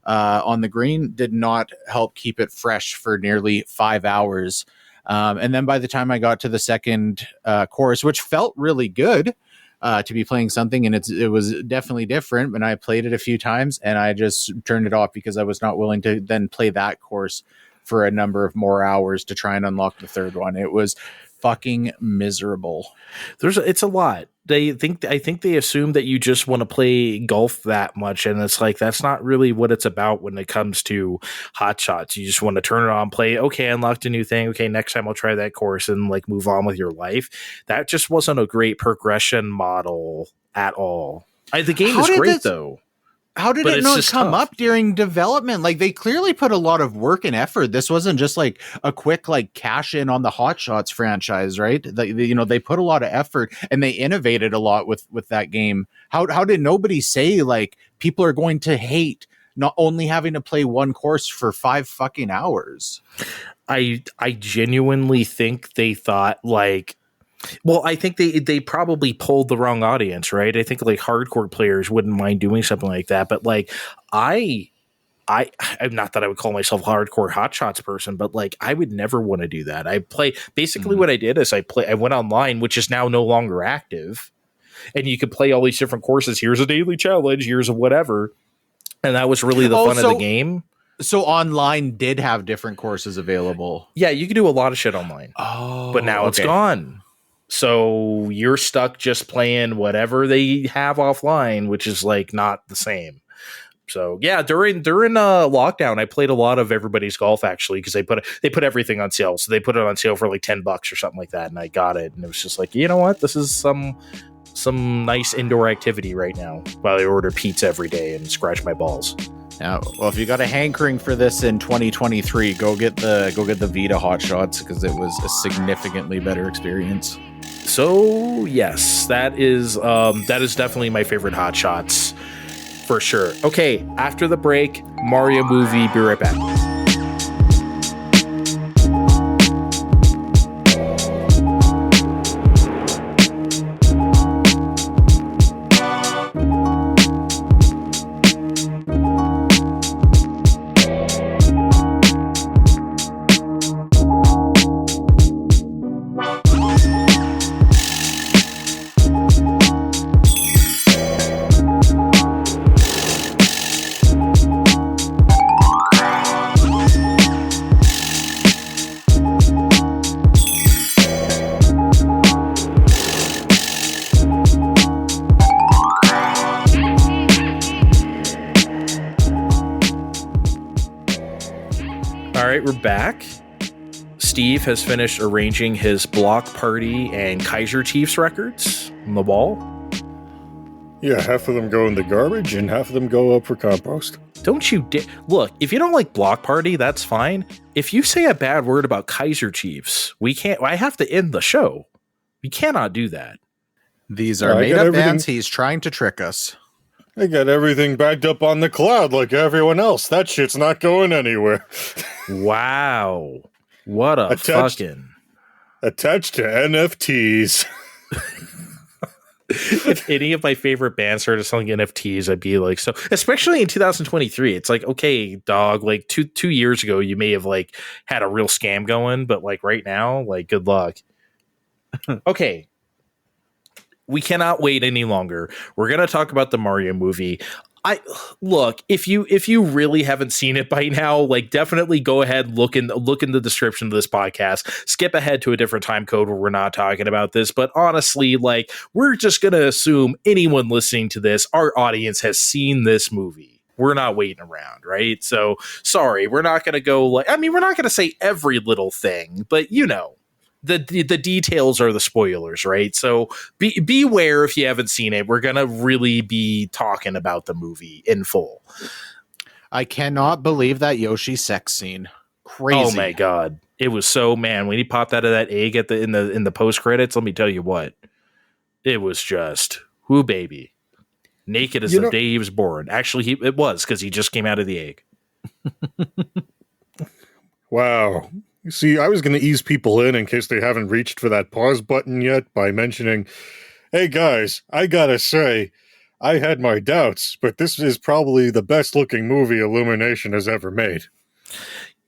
on the green did not help keep it fresh for nearly 5 hours. And then by the time I got to the second course, which felt really good to be playing something, and it was definitely different, and I played it a few times, and I just turned it off because I was not willing to then play that course for a number of more hours to try and unlock the third one. It was fucking miserable. It's a lot. I think they assume that you just want to play golf that much, and it's like that's not really what it's about when it comes to hot shots. You just want to turn it on, play, okay, unlocked a new thing, okay, next time I'll try that course, and like move on with your life. That just wasn't a great progression model at all. The game is great though. How did it not come up during development? Like, they clearly put a lot of work and effort. This wasn't just like a quick like cash in on the Hot Shots franchise, right? They put a lot of effort and they innovated a lot with that game. How did nobody say like people are going to hate not only having to play one course for 5 fucking hours? I genuinely think they thought like, well, I think they probably polled the wrong audience, right? I think like hardcore players wouldn't mind doing something like that, but like I'm not that I would call myself a hardcore Hot Shots person, but like I would never want to do that. I play basically what I did is I went online, which is now no longer active, and you could play all these different courses. Here's a daily challenge, here's a whatever, and that was really the fun of the game. So online did have different courses available. Yeah, you could do a lot of shit online. Oh, but now it's gone. So you're stuck just playing whatever they have offline, which is like not the same. So yeah, during lockdown, I played a lot of Everybody's Golf actually because they put everything on sale. So they put it on sale for like $10 or something like that, and I got it, and it was just like, you know what, this is some nice indoor activity right now while I order pizza every day and scratch my balls. Now, well, if you got a hankering for this in 2023, go get the Vita Hot Shots because it was a significantly better experience. So yes, that is definitely my favorite Hot Shots for sure. Okay, after the break, Mario movie. Be right back. We're back. Steve has finished arranging his Block Party and Kaiser Chiefs records on the wall. Yeah, half of them go in the garbage and half of them go up for compost. Don't you look, if you don't like Block Party, that's fine. If you say a bad word about Kaiser Chiefs, I have to end the show. We cannot do that. These are made-up bands. He's trying to trick us. I got everything backed up on the cloud like everyone else. That shit's not going anywhere. Wow. What a attached to NFTs. If any of my favorite bands started selling NFTs, I'd be like, so, especially in 2023, it's like, okay, dog, like two years ago, you may have like had a real scam going, but like right now, like good luck. Okay. We cannot wait any longer. We're going to talk about the Mario movie. Look, if you really haven't seen it by now, like definitely go ahead, look in the description of this podcast, skip ahead to a different time code where we're not talking about this. But honestly, like we're just gonna assume anyone listening to this, our audience has seen this movie. We're not waiting around, right? So sorry, we're not gonna go like, I mean, we're not gonna say every little thing, but you know. The details are the spoilers, right? So beware if you haven't seen it. We're gonna really be talking about the movie in full. I cannot believe that Yoshi sex scene. Crazy. Oh my god, it was so, man. When he popped out of that egg at in the post credits, let me tell you what, it was just whoo baby, naked as the day he was born. Actually, it was because he just came out of the egg. Wow. See, I was going to ease people in case they haven't reached for that pause button yet by mentioning, hey guys, I gotta say, I had my doubts, but this is probably the best looking movie Illumination has ever made.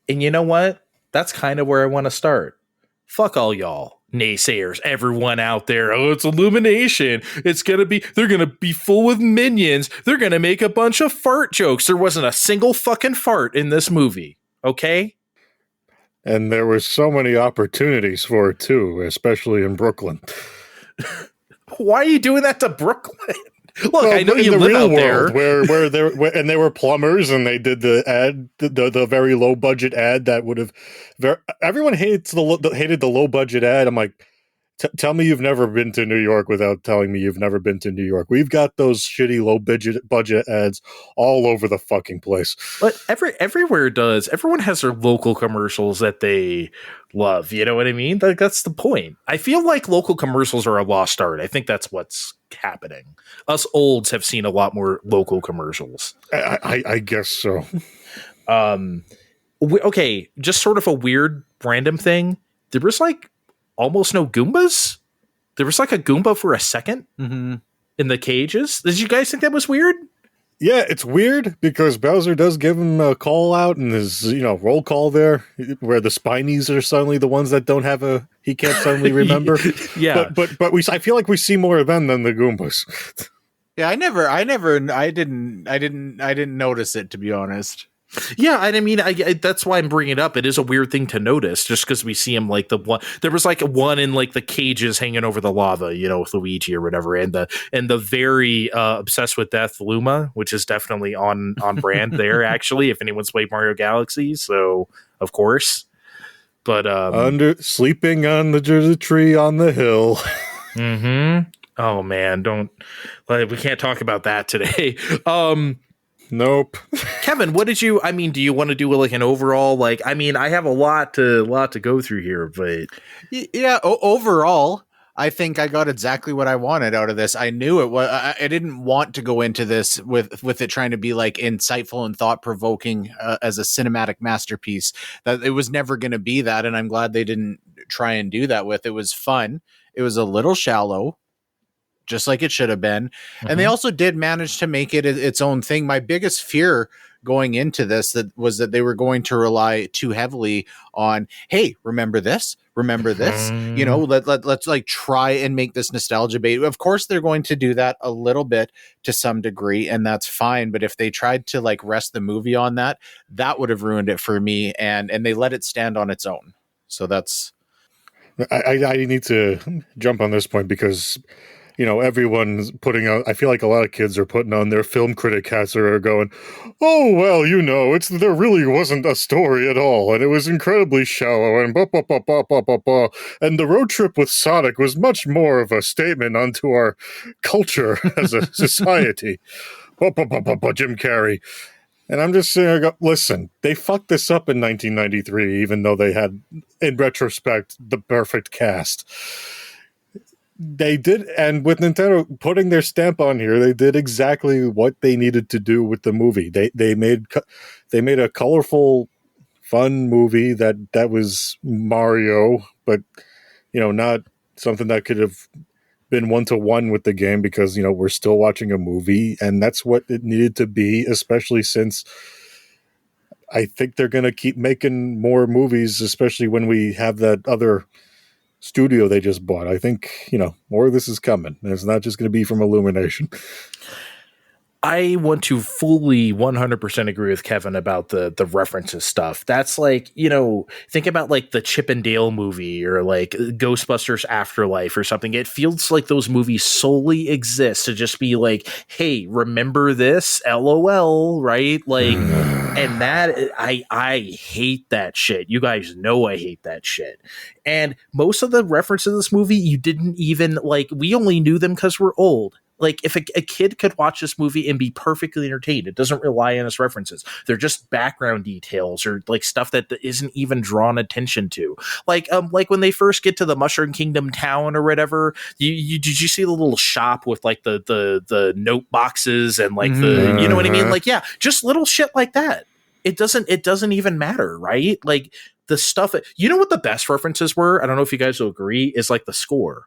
And you know what? That's kind of where I want to start. Fuck all y'all naysayers, everyone out there. Oh, it's Illumination. They're gonna be full with minions. They're gonna make a bunch of fart jokes. There wasn't a single fucking fart in this movie. Okay? And there were so many opportunities for it too, especially in Brooklyn. Why are you doing that to Brooklyn? Look, I know you live out there. Where they were plumbers, and they did the ad, the very low budget ad that would have. Everyone hated the low budget ad. I'm like, tell me you've never been to New York without telling me you've never been to New York. We've got those shitty low budget ads all over the fucking place. But everywhere does. Everyone has their local commercials that they love. You know what I mean? That's the point. I feel like local commercials are a lost art. I think that's what's happening. Us olds have seen a lot more local commercials. I guess so. Okay, just sort of a weird random thing. There was like almost no Goombas. There was like a Goomba for a second in the cages. Did you guys think that was weird? Yeah, it's weird because Bowser does give him a call out in his, roll call there, where the Spinies are suddenly the ones that don't have he can't suddenly remember. Yeah, but I feel like we see more of them than the Goombas. Yeah, I didn't notice it, to be honest. Yeah, and I mean, that's why I'm bringing it up. It is a weird thing to notice, just because we see him like the one. There was like one in like the cages hanging over the lava, with Luigi or whatever, and the very obsessed with death Luma, which is definitely on brand there. Actually, if anyone's played Mario Galaxy, so of course. But sleeping on the tree on the hill. Mm-hmm. Oh man, we can't talk about that today. Nope. Kevin, do you want to do like an overall, I have a lot to go through here, but yeah, overall, I think I got exactly what I wanted out of this. I knew it was, I didn't want to go into this with it trying to be like insightful and thought provoking as a cinematic masterpiece. That it was never going to be that. And I'm glad they didn't try and do that with it. It was fun. It was a little shallow, just like it should have been. Mm-hmm. And they also did manage to make it its own thing. My biggest fear going into this was that they were going to rely too heavily on, hey, remember this? Let's like try and make this nostalgia bait. Of course, they're going to do that a little bit to some degree, and that's fine. But if they tried to like rest the movie on that would have ruined it for me. And they let it stand on its own. So that's... I need to jump on this point because... everyone's putting out, I feel like a lot of kids are putting on their film critic hats or are going, oh, well, there really wasn't a story at all. And it was incredibly shallow and blah, blah, blah, blah, blah, blah, blah. And the road trip with Sonic was much more of a statement onto our culture as a society. Blah, blah, blah, blah, blah, Jim Carrey. And I'm just saying, listen, they fucked this up in 1993, even though they had, in retrospect, the perfect cast. They did, and with Nintendo putting their stamp on here, they did exactly what they needed to do with the movie. They made a colorful, fun movie that was Mario, but not something that could have been 1-to-1 with the game because we're still watching a movie, and that's what it needed to be. Especially since I think they're going to keep making more movies, especially when we have that other studio they just bought. I think more of this is coming. It's not just going to be from Illumination. I want to fully 100% agree with Kevin about the references stuff. That's like, think about like the Chip and Dale movie or like Ghostbusters Afterlife or something. It feels like those movies solely exist to just be like, hey, remember this? LOL, right? Like, and that I hate that shit. You guys know I hate that shit. And most of the references in this movie, you didn't even like, we only knew them because we're old. Like, if a kid could watch this movie and be perfectly entertained, it doesn't rely on its references. They're just background details or like stuff that isn't even drawn attention to. Like when they first get to the Mushroom Kingdom town or whatever, did you see the little shop with like the note boxes and like the, you know what I mean? Like, yeah, just little shit like that. It doesn't even matter, right? Like the stuff, you know what the best references were? I don't know if you guys will agree, is like the score.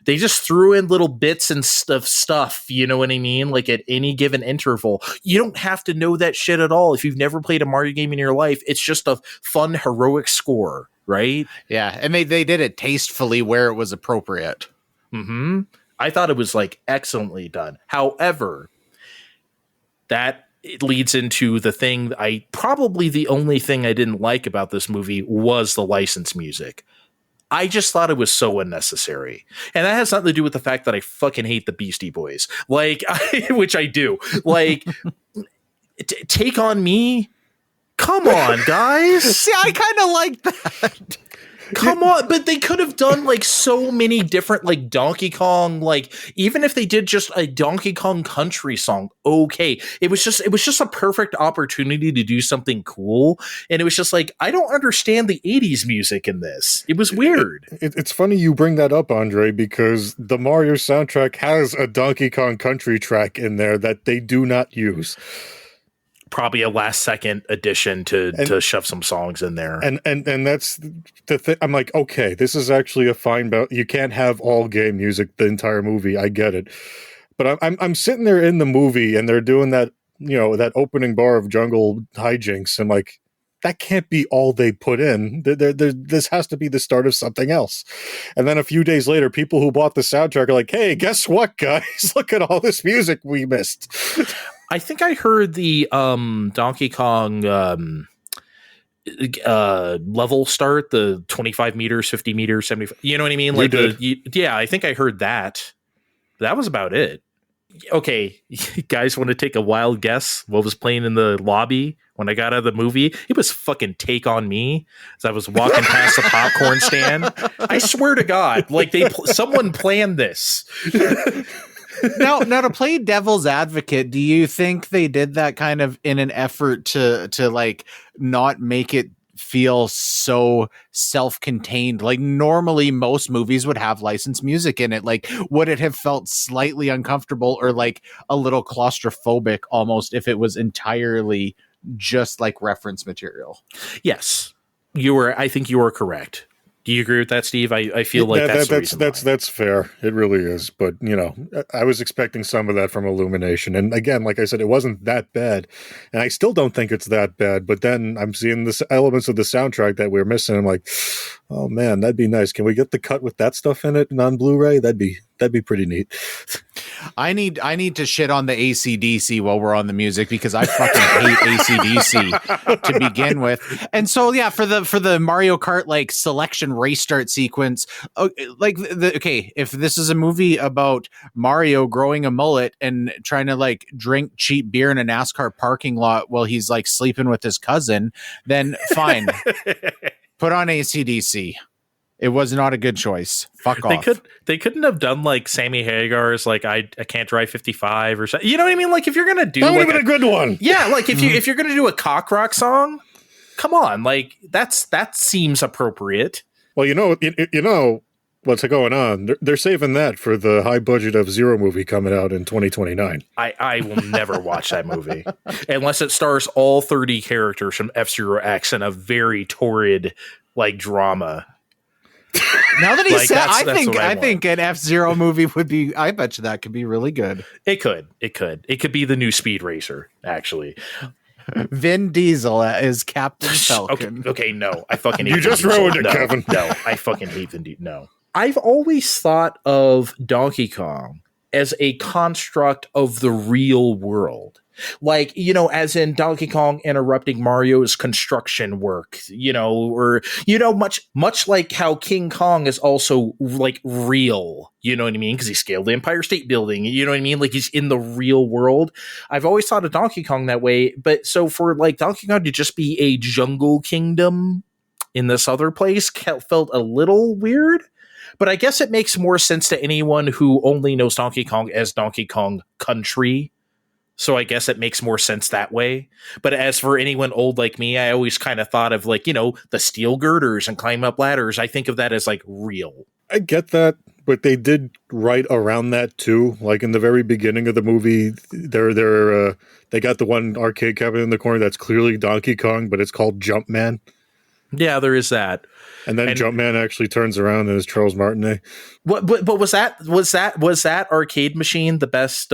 They just threw in little bits and stuff, you know what I mean? Like at any given interval. You don't have to know that shit at all. If you've never played a Mario game in your life, it's just a fun, heroic score, right? Yeah, and they did it tastefully where it was appropriate. Mm-hmm. I thought it was like excellently done. However, that it leads into the thing probably the only thing I didn't like about this movie was the license music. I just thought it was so unnecessary. And that has nothing to do with the fact that I fucking hate the Beastie Boys. Like, which I do. Like, Take On Me? Come on, guys. See, I kind of like that. Come on, but they could have done like so many different like Donkey Kong, like even if they did just a Donkey Kong country song, okay. It was just a perfect opportunity to do something cool. And it was just like, I don't understand the 80s music in this. It was weird. It's funny you bring that up, Andre, because the Mario soundtrack has a Donkey Kong country track in there that they do not use. Probably a last second addition to shove some songs in there. And that's the thing. I'm like, okay, this is actually a fine balance. You can't have all game music the entire movie. I get it. But I'm sitting there in the movie and they're doing that, that opening bar of Jungle Hijinks. And like, that can't be all they put in. This has to be the start of something else. And then a few days later, people who bought the soundtrack are like, hey, guess what, guys? Look at all this music we missed. I think I heard the Donkey Kong level start, the 25 meters, 50 meters, 75. You know what I mean? Like, I think I heard that. That was about it. Okay, you guys want to take a wild guess what was playing in the lobby when I got out of the movie? It was fucking Take On Me as I was walking past the popcorn stand. I swear to God, like someone planned this. Now to play devil's advocate, do you think they did that kind of in an effort to like not make it feel so self-contained? Like normally most movies would have licensed music in it. Like would it have felt slightly uncomfortable or like a little claustrophobic almost if it was entirely just like reference material? Yes, I think you were correct. Do you agree with that, Steve? I feel like that's fair. It really is. But, I was expecting some of that from Illumination. And again, like I said, it wasn't that bad. And I still don't think it's that bad. But then I'm seeing the elements of the soundtrack that we're missing. I'm like, oh, man, that'd be nice. Can we get the cut with that stuff in it on Blu-ray? That'd be pretty neat. I need to shit on the AC/DC while we're on the music because I fucking hate AC/DC to begin with. And so yeah, for the Mario Kart like selection race start sequence, okay, if this is a movie about Mario growing a mullet and trying to like drink cheap beer in a NASCAR parking lot while he's like sleeping with his cousin, then fine. Put on AC/DC. It was not a good choice. Fuck off. They couldn't have done like Sammy Hagar's like I can't drive 55 or something. You know what I mean? Like if you're gonna do that would like have been a good one. Yeah, like if you're gonna do a cock rock song, come on, like that seems appropriate. Well, you know what's going on. They're saving that for the high budget F-Zero movie coming out in 2029. I will never watch that movie unless it stars all 30 characters from F-Zero X in a very torrid like drama. Now that he said, I think an F-Zero movie would be. I bet you that could be really good. It could be the new Speed Racer. Actually, Vin Diesel is Captain Falcon. Okay, no, I fucking hate you just ruined it, Kevin. No, I fucking hate Vin Diesel. No, I've always thought of Donkey Kong as a construct of the real world. Like, you know, as in Donkey Kong interrupting Mario's construction work, you know, or, you know, much like how King Kong is also like real, you know what I mean? Because he scaled the Empire State Building, you know what I mean? Like he's in the real world. I've always thought of Donkey Kong that way. But so for like Donkey Kong to just be a jungle kingdom in this other place felt a little weird. But I guess it makes more sense to anyone who only knows Donkey Kong as Donkey Kong Country. So I guess it makes more sense that way. But as for anyone old like me, I always kind of thought of like, you know, the steel girders and climb up ladders. I think of that as like real. I get that, but they did write around that too. Like in the very beginning of the movie, they got the one arcade cabinet in the corner that's clearly Donkey Kong, but it's called Jumpman. Yeah, there is that. And then Jumpman actually turns around and is Charles Martinet. What? But was that arcade machine the best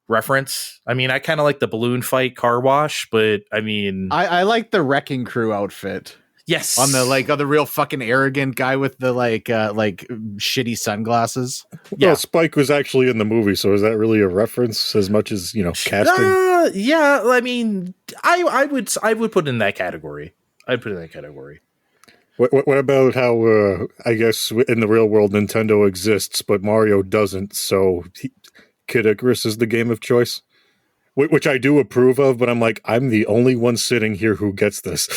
reference? I mean, I kind of like the balloon fight car wash, but I mean, I like the Wrecking Crew outfit. Yes, on the real fucking arrogant guy with the like shitty sunglasses. Yeah, well, Spike was actually in the movie, so is that really a reference as much as, you know, casting? Yeah, I mean, I would put it in that category. I'd put it in that category. What about how I guess in the real world Nintendo exists, but Mario doesn't? So Kid Icarus is the game of choice, which I do approve of. But I'm like, I'm the only one sitting here who gets this.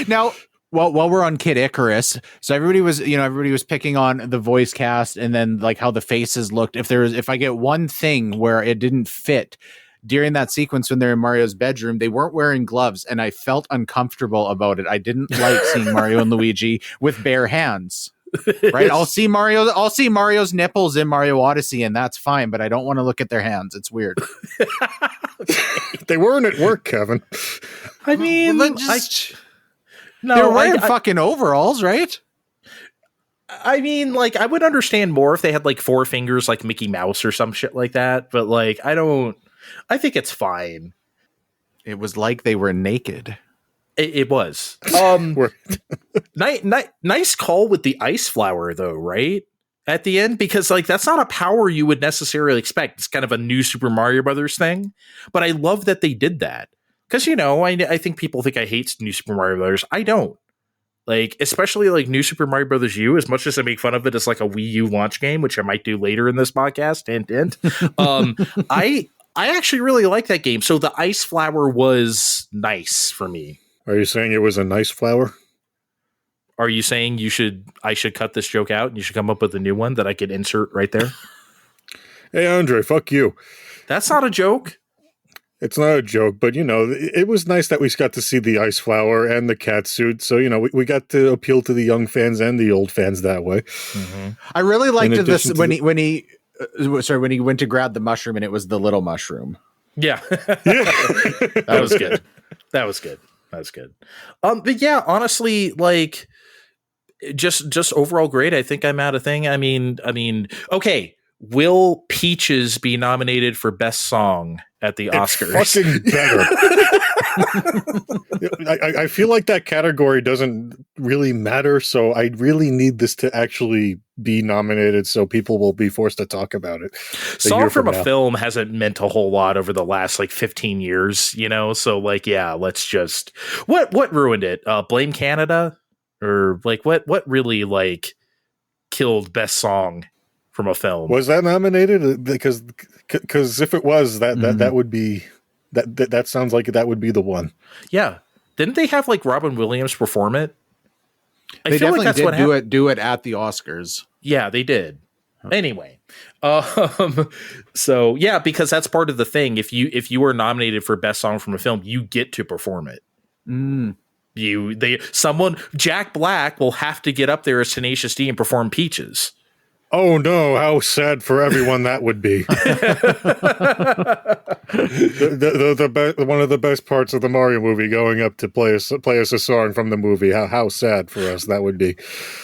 Now, while we're on Kid Icarus, so everybody was picking on the voice cast and then like how the faces looked. If I get one thing where it didn't fit. During that sequence when they're in Mario's bedroom, they weren't wearing gloves, and I felt uncomfortable about it. I didn't like seeing Mario and Luigi with bare hands. Right? I'll see Mario's nipples in Mario Odyssey, and that's fine, but I don't want to look at their hands. It's weird. They weren't at work, Kevin. I mean, they were wearing fucking overalls, right? I mean, like, I would understand more if they had like 4 fingers like Mickey Mouse or some shit like that, but like, I think it's fine. It was like they were naked. It was. Nice call with the ice flower, though, right? At the end, because like that's not a power you would necessarily expect. It's kind of a new Super Mario Brothers thing, but I love that they did that because you know I think people think I hate New Super Mario Brothers. I don't. Like, especially like New Super Mario Brothers U, as much as I make fun of it as like a Wii U launch game, which I might do later in this podcast. Hint. I actually really like that game. So the ice flower was nice for me. Are you saying it was a nice flower? Are you saying I should cut this joke out and you should come up with a new one that I could insert right there? Hey, Andre, fuck you. That's not a joke. It's not a joke, but, you know, it was nice that we got to see the ice flower and the cat suit. So, you know, we got to appeal to the young fans and the old fans that way. Mm-hmm. I really liked this when he went to grab the mushroom and it was the little mushroom. Yeah. That was good. But yeah, honestly, like just overall great. I think I'm out of thing. I mean, okay. Will Peaches be nominated for best song at the Oscars? Fucking better. I feel like that category doesn't really matter, so I really need this to actually be nominated so people will be forced to talk about it. Song from a film hasn't meant a whole lot over the last like 15 years, you know? So like, yeah, let's just what ruined it? Blame Canada? Or like what really like killed best song from a film? Was that nominated? Because if it was, that would be that sounds like that would be the one. Yeah, didn't they have like Robin Williams perform it? They definitely did do it at the Oscars. Yeah, they did. Anyway, so yeah, because that's part of the thing. If you are nominated for best song from a film, you get to perform it. Jack Black will have to get up there as Tenacious D and perform Peaches. Oh no, how sad for everyone that would be. One of the best parts of the Mario movie, going up to play us a song from the movie. How sad for us that would be.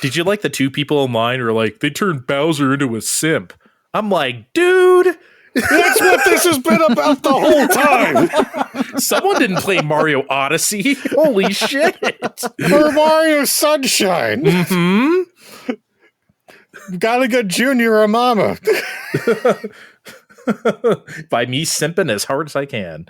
Did you like the 2 people online who are like, they turned Bowser into a simp? I'm like, dude, that's what this has been about the whole time. Someone didn't play Mario Odyssey. Holy shit. For Mario Sunshine. Mm-hmm. Gotta get Junior or Mama. By me simping as hard as I can.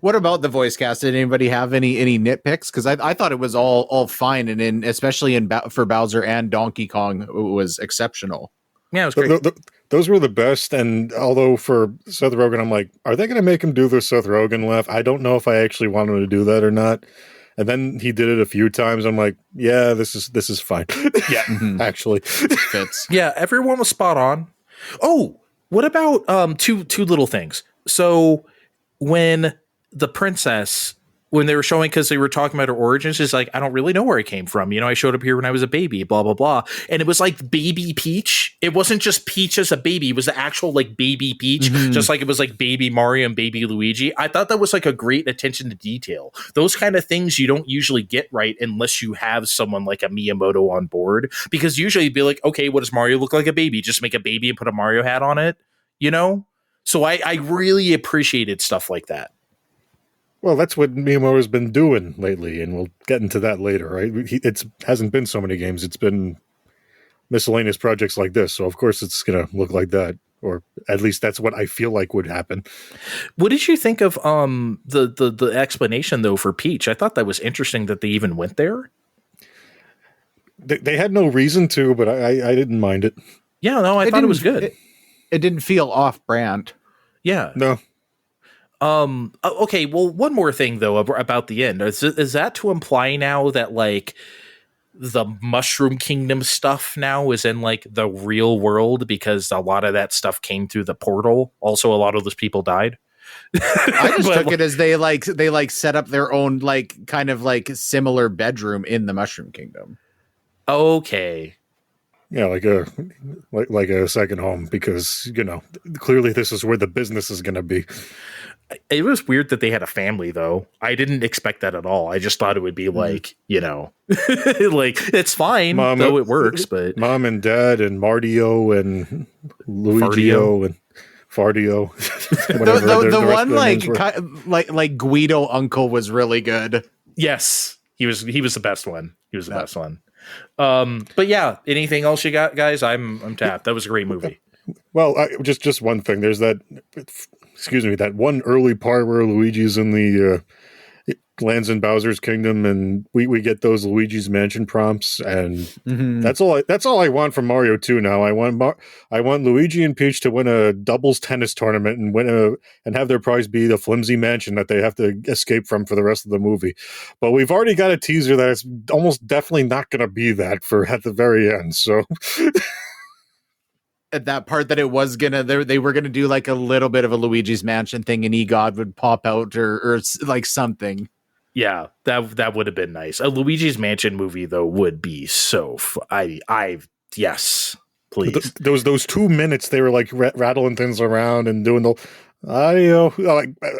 What about the voice cast? Did anybody have any nitpicks? Because I thought it was all fine, and especially for Bowser and Donkey Kong, it was exceptional. Yeah, it was great. Those were the best. And although for Seth Rogen, I'm like, are they going to make him do the Seth Rogen laugh? I don't know if I actually want him to do that or not. And then he did it a few times. I'm like, yeah, this is fine. Yeah, actually fits. Yeah, everyone was spot on. Oh, what about two little things? So when the princess, when they were showing, because they were talking about her origins, is like, I don't really know where I came from. You know, I showed up here when I was a baby, blah, blah, blah. And it was like baby Peach. It wasn't just Peach as a baby. It was the actual like baby Peach, just like it was like baby Mario and baby Luigi. I thought that was like a great attention to detail. Those kind of things you don't usually get right unless you have someone like a Miyamoto on board, because usually you'd be like, okay, what does Mario look like a baby? Just make a baby and put a Mario hat on it, you know? So I really appreciated stuff like that. Well, that's what Miyamoto's been doing lately, and we'll get into that later, right? It hasn't been so many games. It's been miscellaneous projects like this, so of course it's going to look like that, or at least that's what I feel like would happen. What did you think of the explanation, though, for Peach? I thought that was interesting that they even went there. They had no reason to, but I didn't mind it. Yeah, no, I thought it was good. It didn't feel off-brand. Yeah. No. Okay, well, one more thing though about the end. Is that to imply now that like the Mushroom Kingdom stuff now is in like the real world, because a lot of that stuff came through the portal? Also, a lot of those people died. I just took it as they set up their own like kind of like similar bedroom in the Mushroom Kingdom. Okay. Yeah, like a second home, because you know clearly this is where the business is going to be. It was weird that they had a family, though. I didn't expect that at all. I just thought it would be like, you know, like it's fine, though it works. But mom and dad and Mardio and Luigio and Fardio. the one like Guido uncle was really good. Yes, he was the best one. He was the best one. But yeah, anything else you got, guys? I'm tapped. That was a great movie. Well, just one thing. There's that. Excuse me. That one early part where Luigi's in the lands in Bowser's Kingdom, and we get those Luigi's Mansion prompts, and that's all I want from Mario 2 now. I want Luigi and Peach to win a doubles tennis tournament and have their prize be the flimsy mansion that they have to escape from for the rest of the movie. But we've already got a teaser that it's almost definitely not going to be that for at the very end. So. At that part that it was gonna, they were gonna do like a little bit of a Luigi's Mansion thing, and EGOD would pop out or like something. Yeah, that would have been nice. A Luigi's Mansion movie though would be so. Yes, please. Those 2 minutes they were like rattling things around and doing the audio.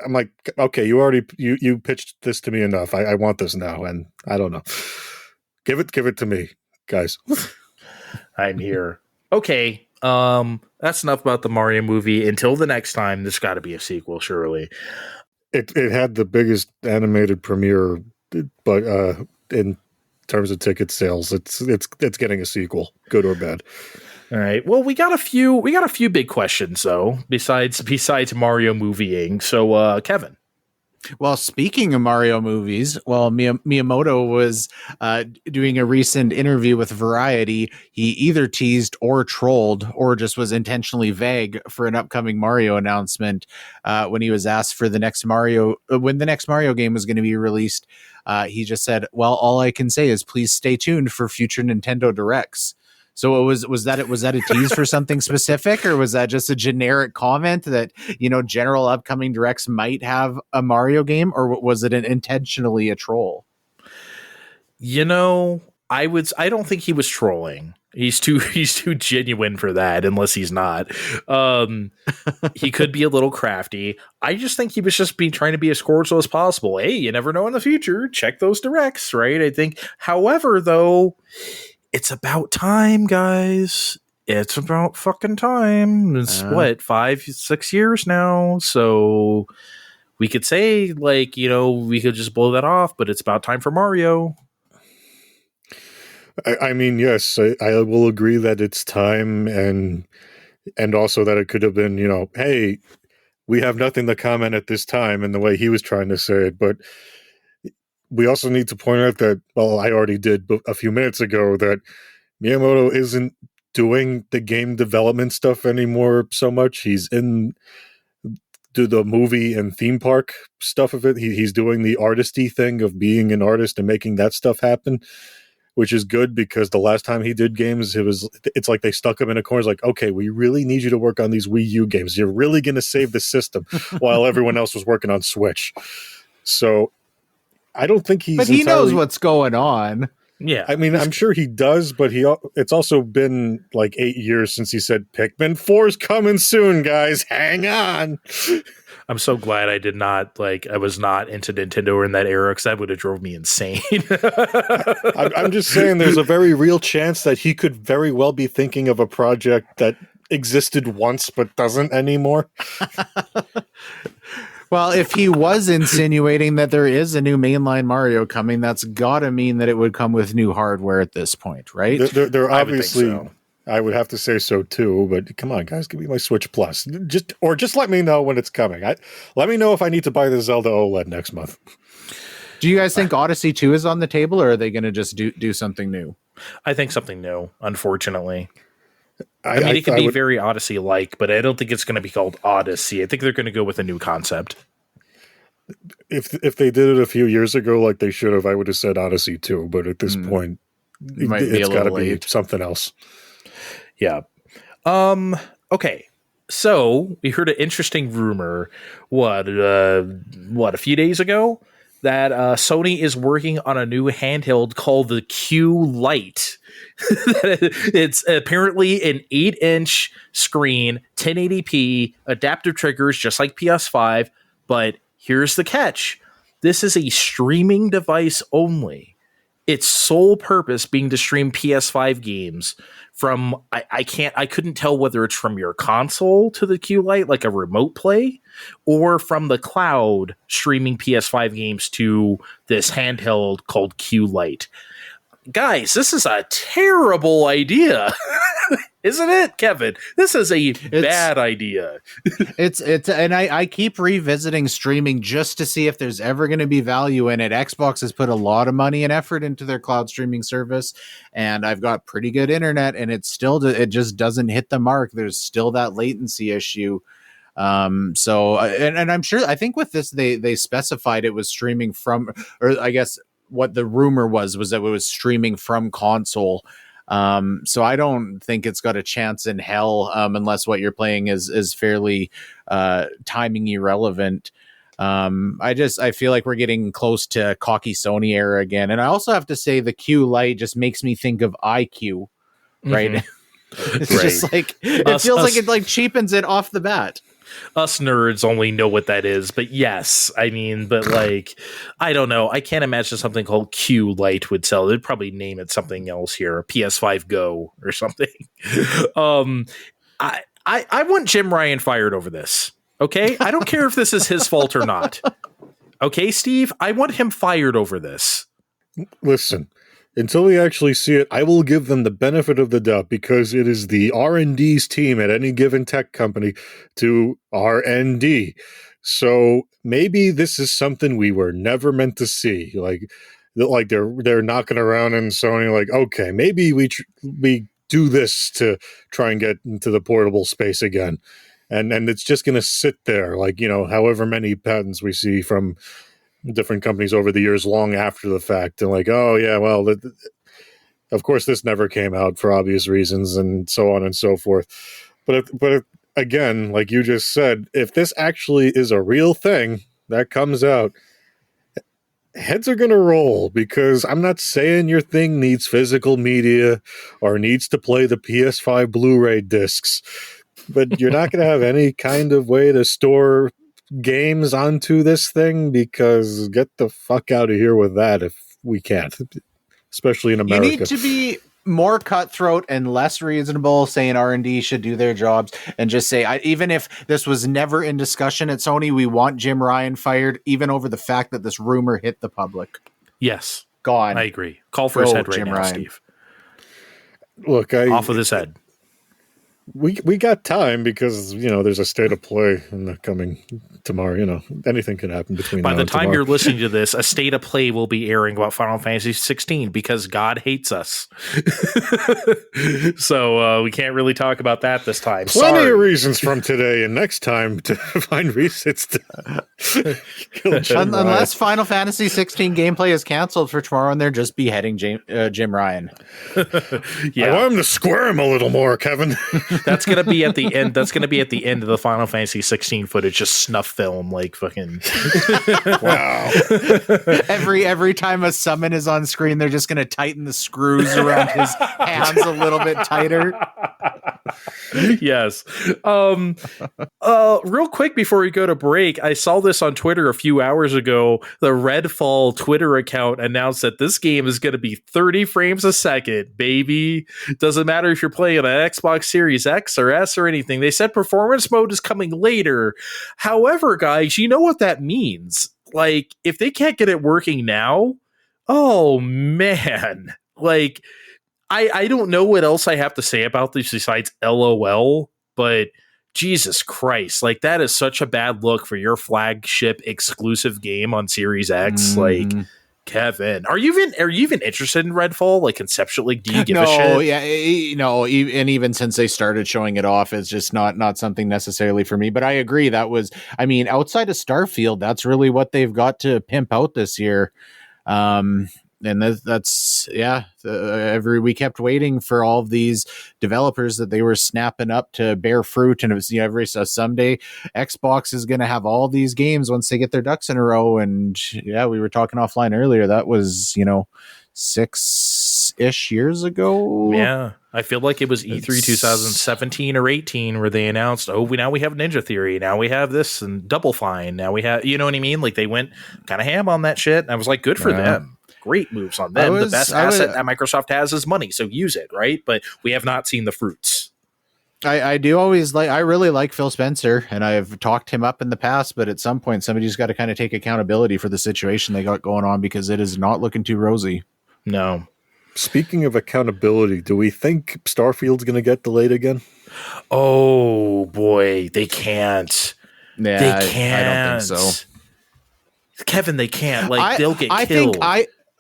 I'm like, okay, you pitched this to me enough. I want this now, and I don't know. Give it to me, guys. I'm here. Okay. That's enough about the Mario movie. Until the next time, there's got to be a sequel, surely. It had the biggest animated premiere, but in terms of ticket sales, it's getting a sequel, good or bad. All right. Well, we got a few big questions though, besides Mario movieing. So, Kevin. Well, speaking of Mario movies, Miyamoto was doing a recent interview with Variety. He either teased or trolled or just was intentionally vague for an upcoming Mario announcement when he was asked for when the next Mario game was going to be released. He just said, well, all I can say is please stay tuned for future Nintendo Directs. So was that a tease for something specific, or was that just a generic comment that, you know, general upcoming directs might have a Mario game, or was it intentionally a troll? You know, I don't think he was trolling. He's too genuine for that, unless he's not. He could be a little crafty. I just think he was just trying to be as cordial as possible. Hey, you never know in the future. Check those directs, right? I think, however, though, it's about time, guys. It's about fucking time. It's 5-6 years now. So we could say, like, you know, we could just blow that off, but it's about time for Mario. I mean, yes, I will agree that it's time, and also that it could have been, hey, we have nothing to comment at this time, in the way he was trying to say it. But we also need to point out that, well, I already did a few minutes ago, that Miyamoto isn't doing the game development stuff anymore so much. He's in the movie and theme park stuff of it. He's doing the artisty thing of being an artist and making that stuff happen, which is good, because the last time he did games, it's like they stuck him in a corner. It's like, okay, we really need you to work on these Wii U games. You're really going to save the system while everyone else was working on Switch. So I don't think he's. But he knows what's going on. Yeah, I mean, I'm sure he does, but it's also been like 8 years since he said Pikmin 4's coming soon, guys. Hang on. I'm so glad I was not into Nintendo in that era, because that would have drove me insane. I'm just saying, there's a very real chance that he could very well be thinking of a project that existed once but doesn't anymore. Well, if he was insinuating that there is a new mainline Mario coming, that's got to mean that it would come with new hardware at this point, right? They're obviously, so. I would have to say so too, but come on, guys, give me my Switch Plus. Just let me know when it's coming. Let me know if I need to buy the Zelda OLED next month. Do you guys think Odyssey 2 is on the table, or are they going to just do something new? I think something new, unfortunately. I mean, it could be very Odyssey-like, but I don't think it's going to be called Odyssey. I think they're going to go with a new concept. If they did it a few years ago, like they should have, I would have said Odyssey 2. But at this point, it's got to be something else. Yeah. Okay. So we heard an interesting rumor. A few days ago, that Sony is working on a new handheld called the Q Lite. It's apparently an 8-inch screen, 1080p, adaptive triggers, just like PS5. But here's the catch: this is a streaming device only. Its sole purpose being to stream PS5 games from, I couldn't tell whether it's from your console to the Q Lite, like a remote play, or from the cloud streaming PS5 games to this handheld called Q Lite. Guys, this is a terrible idea. Isn't it, Kevin? This is a bad idea. And I keep revisiting streaming just to see if there's ever going to be value in it. Xbox has put a lot of money and effort into their cloud streaming service, and I've got pretty good internet, and it just doesn't hit the mark. There's still that latency issue. So I'm sure, I think with this, they specified it was streaming from, or I guess what the rumor was that it was streaming from console. So I don't think it's got a chance in hell, unless what you're playing is fairly timing irrelevant. I feel like we're getting close to cocky Sony era again. And I also have to say the Q Lite just makes me think of IQ, right? Mm-hmm. It's just like, it feels like it like cheapens it off the bat. Us nerds only know what that is, but yes, I mean, but like, I don't know. I can't imagine something called Q Lite would sell. They'd probably name it something else here, PS5 Go or something. I want Jim Ryan fired over this. Okay, I don't care if this is his fault or not. Okay, Steve, I want him fired over this. Listen, until we actually see it, I will give them the benefit of the doubt, because it is the R&D's team at any given tech company to R&D. So maybe this is something we were never meant to see. Like they're knocking around in Sony, like, okay, maybe we do this to try and get into the portable space again. And it's just going to sit there, like, however many patents we see from different companies over the years, long after the fact, and like, oh yeah, well, of course this never came out for obvious reasons, and so on and so forth. But again, like you just said, if this actually is a real thing that comes out, heads are going to roll, because I'm not saying your thing needs physical media or needs to play the PS5 Blu-ray discs, but you're not going to have any kind of way to store games onto this thing, because get the fuck out of here with that if we can't, especially in America. You need to be more cutthroat and less reasonable, saying R&D should do their jobs, and just say, even if this was never in discussion at Sony, we want Jim Ryan fired, even over the fact that this rumor hit the public. Yes. Gone. I agree. Call for his head right Jim now, Ryan. Steve. Look, off of his head. We got time because, there's a state of play in the coming tomorrow. Anything can happen between By now the and time tomorrow. you're listening to this, a state of play will be airing about Final Fantasy 16 because God hates us. So we can't really talk about that this time. Plenty of reasons from today and next time to find reasons to kill Jim Unless Final Fantasy 16 gameplay is canceled for tomorrow and they're just beheading Jim Ryan. Yeah. I want him to square him a little more, Kevin. That's gonna be at the end. That's gonna be at the end of the Final Fantasy 16 footage, just snuff film, like fucking. Wow. Every time a summon is on screen, they're just gonna tighten the screws around his hands a little bit tighter. Yes. Real quick before we go to break, I saw this on Twitter a few hours ago. The Redfall Twitter account announced that this game is going to be 30 frames a second, baby. Doesn't matter if you're playing on an Xbox Series X or S or anything. They said performance mode is coming later. However, guys, you know what that means. Like, if they can't get it working now, oh man. Like, I don't know what else I have to say about this besides LOL, but Jesus Christ, like that is such a bad look for your flagship exclusive game on Series X. Like, Kevin, are you even interested in Redfall? Like conceptually, do you give a shit? Yeah, no, and even since they started showing it off, it's just not something necessarily for me. But I agree, outside of Starfield, that's really what they've got to pimp out this year. And that's we kept waiting for all of these developers that they were snapping up to bear fruit, and it was someday Xbox is going to have all these games once they get their ducks in a row. And we were talking offline earlier, that was 6-ish years ago. Yeah, I feel like it was E3 2017 or 18 where they announced, now we have Ninja Theory, now we have this and Double Fine, now we have, you know what I mean? Like they went kind of ham on that shit. And I was like, good for them. Great moves on them. The best asset that Microsoft has is money, so use it, right? But we have not seen the fruits. I really like Phil Spencer, and I've talked him up in the past, but at some point somebody's got to kind of take accountability for the situation they got going on because it is not looking too rosy. No. Speaking of accountability, do we think Starfield's going to get delayed again? Oh boy, they can't. Yeah, they can't. I don't think so. Kevin, they can't. Like they'll get killed.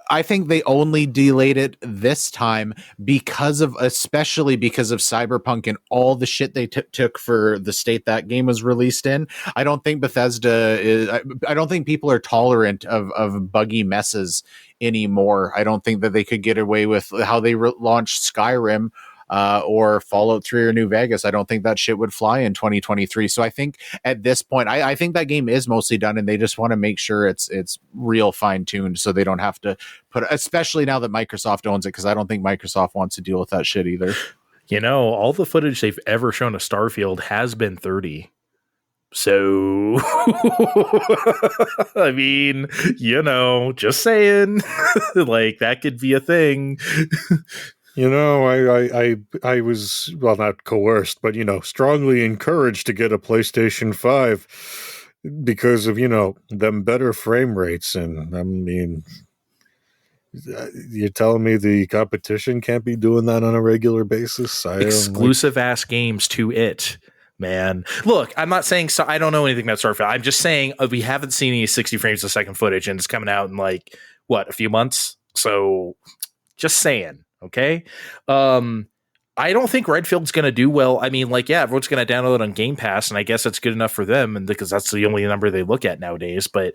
I think they only delayed it this time especially because of Cyberpunk and all the shit they took for the state that game was released in. I don't think I don't think people are tolerant of buggy messes anymore. I don't think that they could get away with how they launched Skyrim or Fallout 3 or New Vegas. I don't think that shit would fly in 2023. So I think at this point, I think that game is mostly done, and they just want to make sure it's real fine-tuned so they don't have to especially now that Microsoft owns it, because I don't think Microsoft wants to deal with that shit either. All the footage they've ever shown of Starfield has been 30. So, I mean, just saying, like that could be a thing. I was, well, not coerced, but, strongly encouraged to get a PlayStation 5 because of, them better frame rates. And I mean, you're telling me the competition can't be doing that on a regular basis? Exclusive ass games to it. Man, look, I'm not saying so. I don't know anything about Starfield. I'm just saying we haven't seen any 60 frames a second footage, and it's coming out in a few months. So, just saying. Okay. I don't think Redfield's going to do well. I mean, everyone's going to download it on Game Pass, and I guess that's good enough for them, and because that's the only number they look at nowadays. But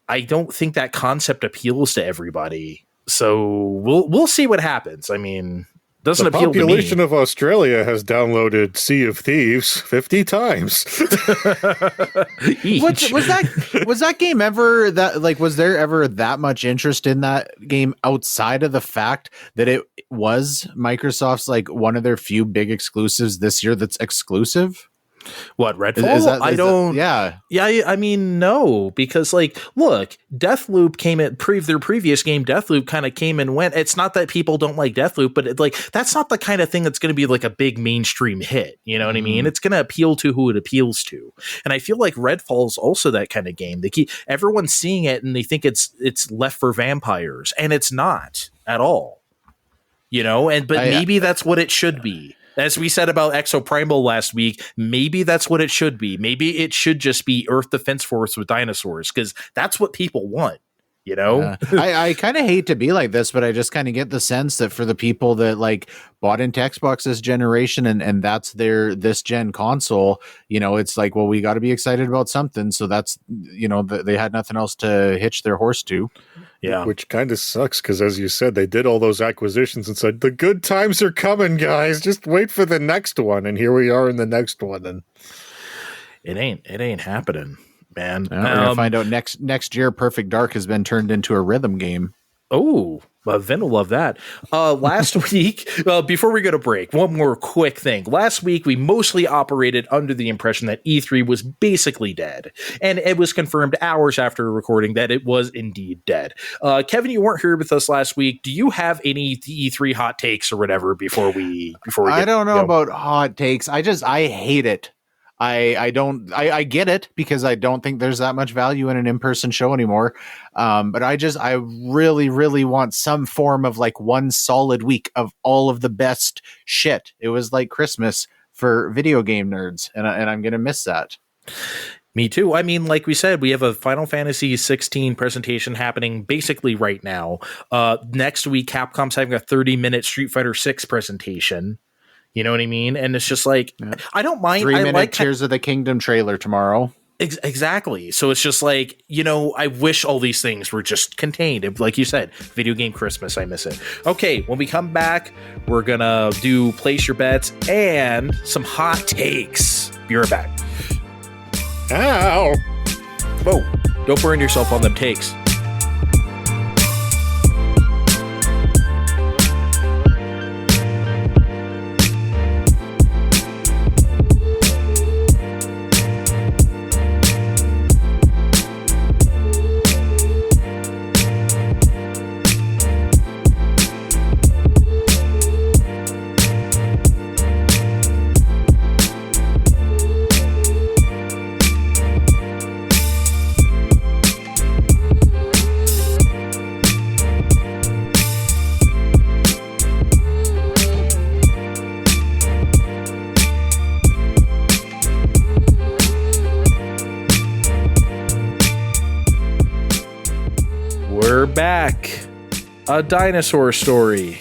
I don't think that concept appeals to everybody. So we'll see what happens. I mean, doesn't appeal to me. The population of Australia has downloaded Sea of Thieves 50 times. Was that game ever was there ever that much interest in that game outside of the fact that it was Microsoft's one of their few big exclusives this year that's exclusive? What, Redfall? Yeah. I mean, no, because look, Deathloop came at their previous game. Deathloop kind of came and went. It's not that people don't like Deathloop, but that's not the kind of thing that's going to be a big mainstream hit. You know what I mean? It's going to appeal to who it appeals to. And I feel like Redfall is also that kind of game. Everyone's seeing it and they think it's Left for Vampires, and it's not at all. but maybe that's what it should be. As we said about Exoprimal last week, maybe that's what it should be. Maybe it should just be Earth Defense Force with dinosaurs, because that's what people want. I kind of hate to be like this, but I just kind of get the sense that for the people that like bought into Xbox this generation and that's their this gen console, it's like, well, we got to be excited about something. So that's, they had nothing else to hitch their horse to. Yeah. Which kind of sucks because, as you said, they did all those acquisitions and said, the good times are coming, guys. Just wait for the next one. And here we are in the next one. And it ain't happening. Man, we're gonna find out next year. Perfect Dark has been turned into a rhythm game. Oh, Vin will love that. Last week, before we go to break, one more quick thing. Last week, we mostly operated under the impression that E3 was basically dead, and it was confirmed hours after recording that it was indeed dead. Kevin, you weren't here with us last week. Do you have any E3 hot takes or whatever before we? I don't know about hot takes. I hate it. I get it because I don't think there's that much value in an in-person show anymore. But I really, really want some form of like one solid week of all of the best shit. It was like Christmas for video game nerds, and I'm going to miss that. Me too. I mean, like we said, we have a Final Fantasy 16 presentation happening basically right now. Next week, Capcom's having a 30-minute Street Fighter 6 presentation. You know what I mean? And it's just like, I don't mind. 3-minute Tears of the Kingdom trailer tomorrow. Exactly. So it's just like, I wish all these things were just contained. Like you said, video game Christmas, I miss it. Okay, when we come back, we're going to do Place Your Bets and some hot takes. Be right back. Ow! Whoa, don't burn yourself on them takes. We're back. A dinosaur story.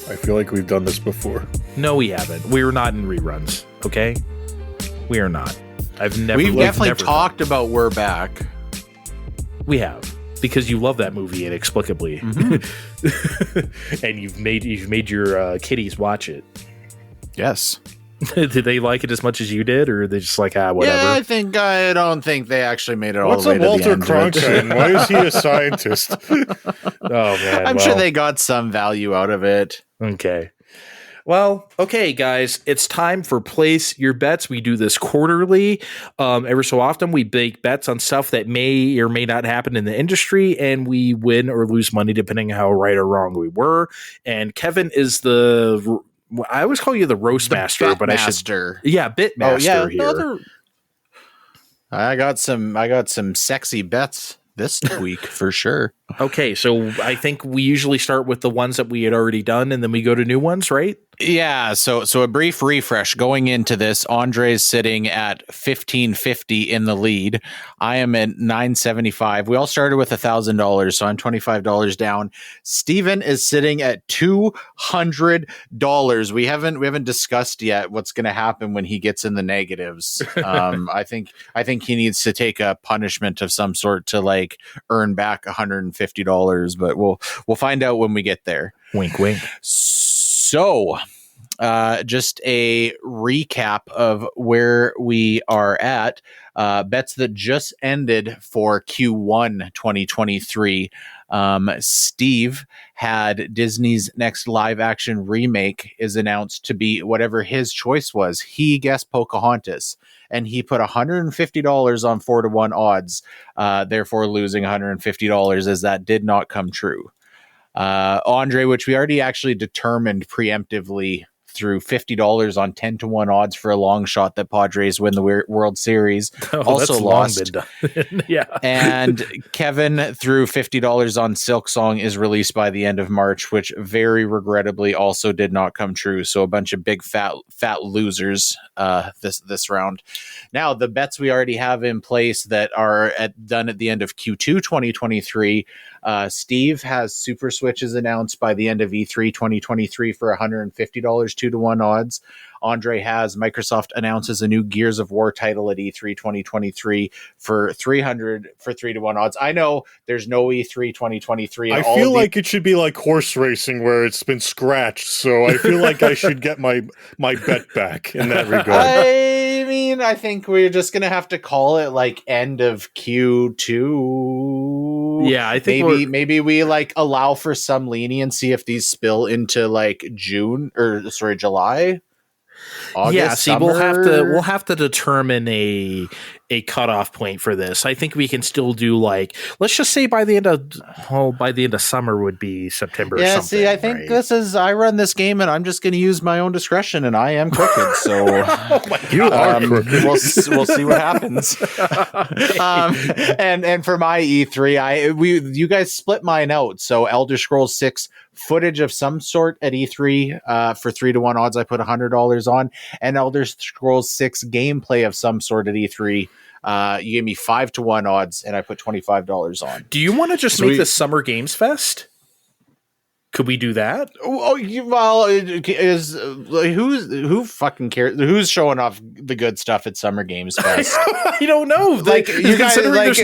I feel like we've done this before. No, we haven't. We're not in reruns, okay? We are not. We've definitely talked about We're Back. We have. Because you love that movie inexplicably. Mm-hmm. And you've made your kiddies watch it. Yes. Did they like it as much as you did, or are they just like, whatever? Yeah, I don't think they actually made it all the way to What's a the Walter end. Cronkite? Why is he a scientist? Oh, man. I'm sure they got some value out of it. Okay. Well, okay, guys, it's time for Place Your Bets. We do this quarterly. Ever so often, we make bets on stuff that may or may not happen in the industry, and we win or lose money depending on how right or wrong we were. And Kevin is I always call you the roast master, but master. Bit master here. I got some sexy bets this week for sure. Okay, so I think we usually start with the ones that we had already done, and then we go to new ones, right? Yeah, so a brief refresh going into this. Andre's sitting at 1550 in the lead. I am at 975. We all started with $1,000, so I'm $25 down. Steven is sitting at $200. We haven't discussed yet what's going to happen when he gets in the negatives. I think he needs to take a punishment of some sort to like earn back $150, but we'll find out when we get there. Wink, wink. So, just a recap of where we are at. Bets that just ended for Q1 2023. Steve had Disney's next live action remake is announced to be whatever his choice was. He guessed Pocahontas, and he put $150 on 4-1 odds, therefore losing $150 as that did not come true. Andre, which we already actually determined preemptively threw $50 on 10-1 odds for a long shot that Padres win the World Series. Also lost. Yeah. And Kevin threw $50 on Silk Song is released by the end of March, which very regrettably also did not come true. So a bunch of big fat losers this round. Now the bets we already have in place that are done at the end of Q2 2023. Steve has Super Switches announced by the end of E3 2023 for $150 2-1 odds. Andre has Microsoft announces a new Gears of War title at E3 2023 for 300 for 3-1 odds. I know there's no E3 2023. I feel like it should be like horse racing where it's been scratched. So I feel like I should get my bet back in that regard. I mean, I think we're just gonna have to call it like end of Q2. Yeah, I think maybe we like allow for some leniency if these spill into like July. August, yeah, see, summer. we'll have to determine a cutoff point for this. I think we can still do like, let's just say by the end of summer would be September. Yeah, or something, see, I think I run this game and I'm just going to use my own discretion, and I am crooked. So you are crooked. We'll see what happens. And for my E3, you guys split mine out. So Elder Scrolls 6 footage of some sort at E3 for 3-1 odds. I put $100 on, and Elder Scrolls 6 gameplay of some sort at E3. You gave me 5-1 odds, and I put $25 on. Do you want to just make this Summer Games Fest? Could we do that? Who fucking cares? Who's showing off the good stuff at Summer Games Fest? I don't know. Like you guys, like,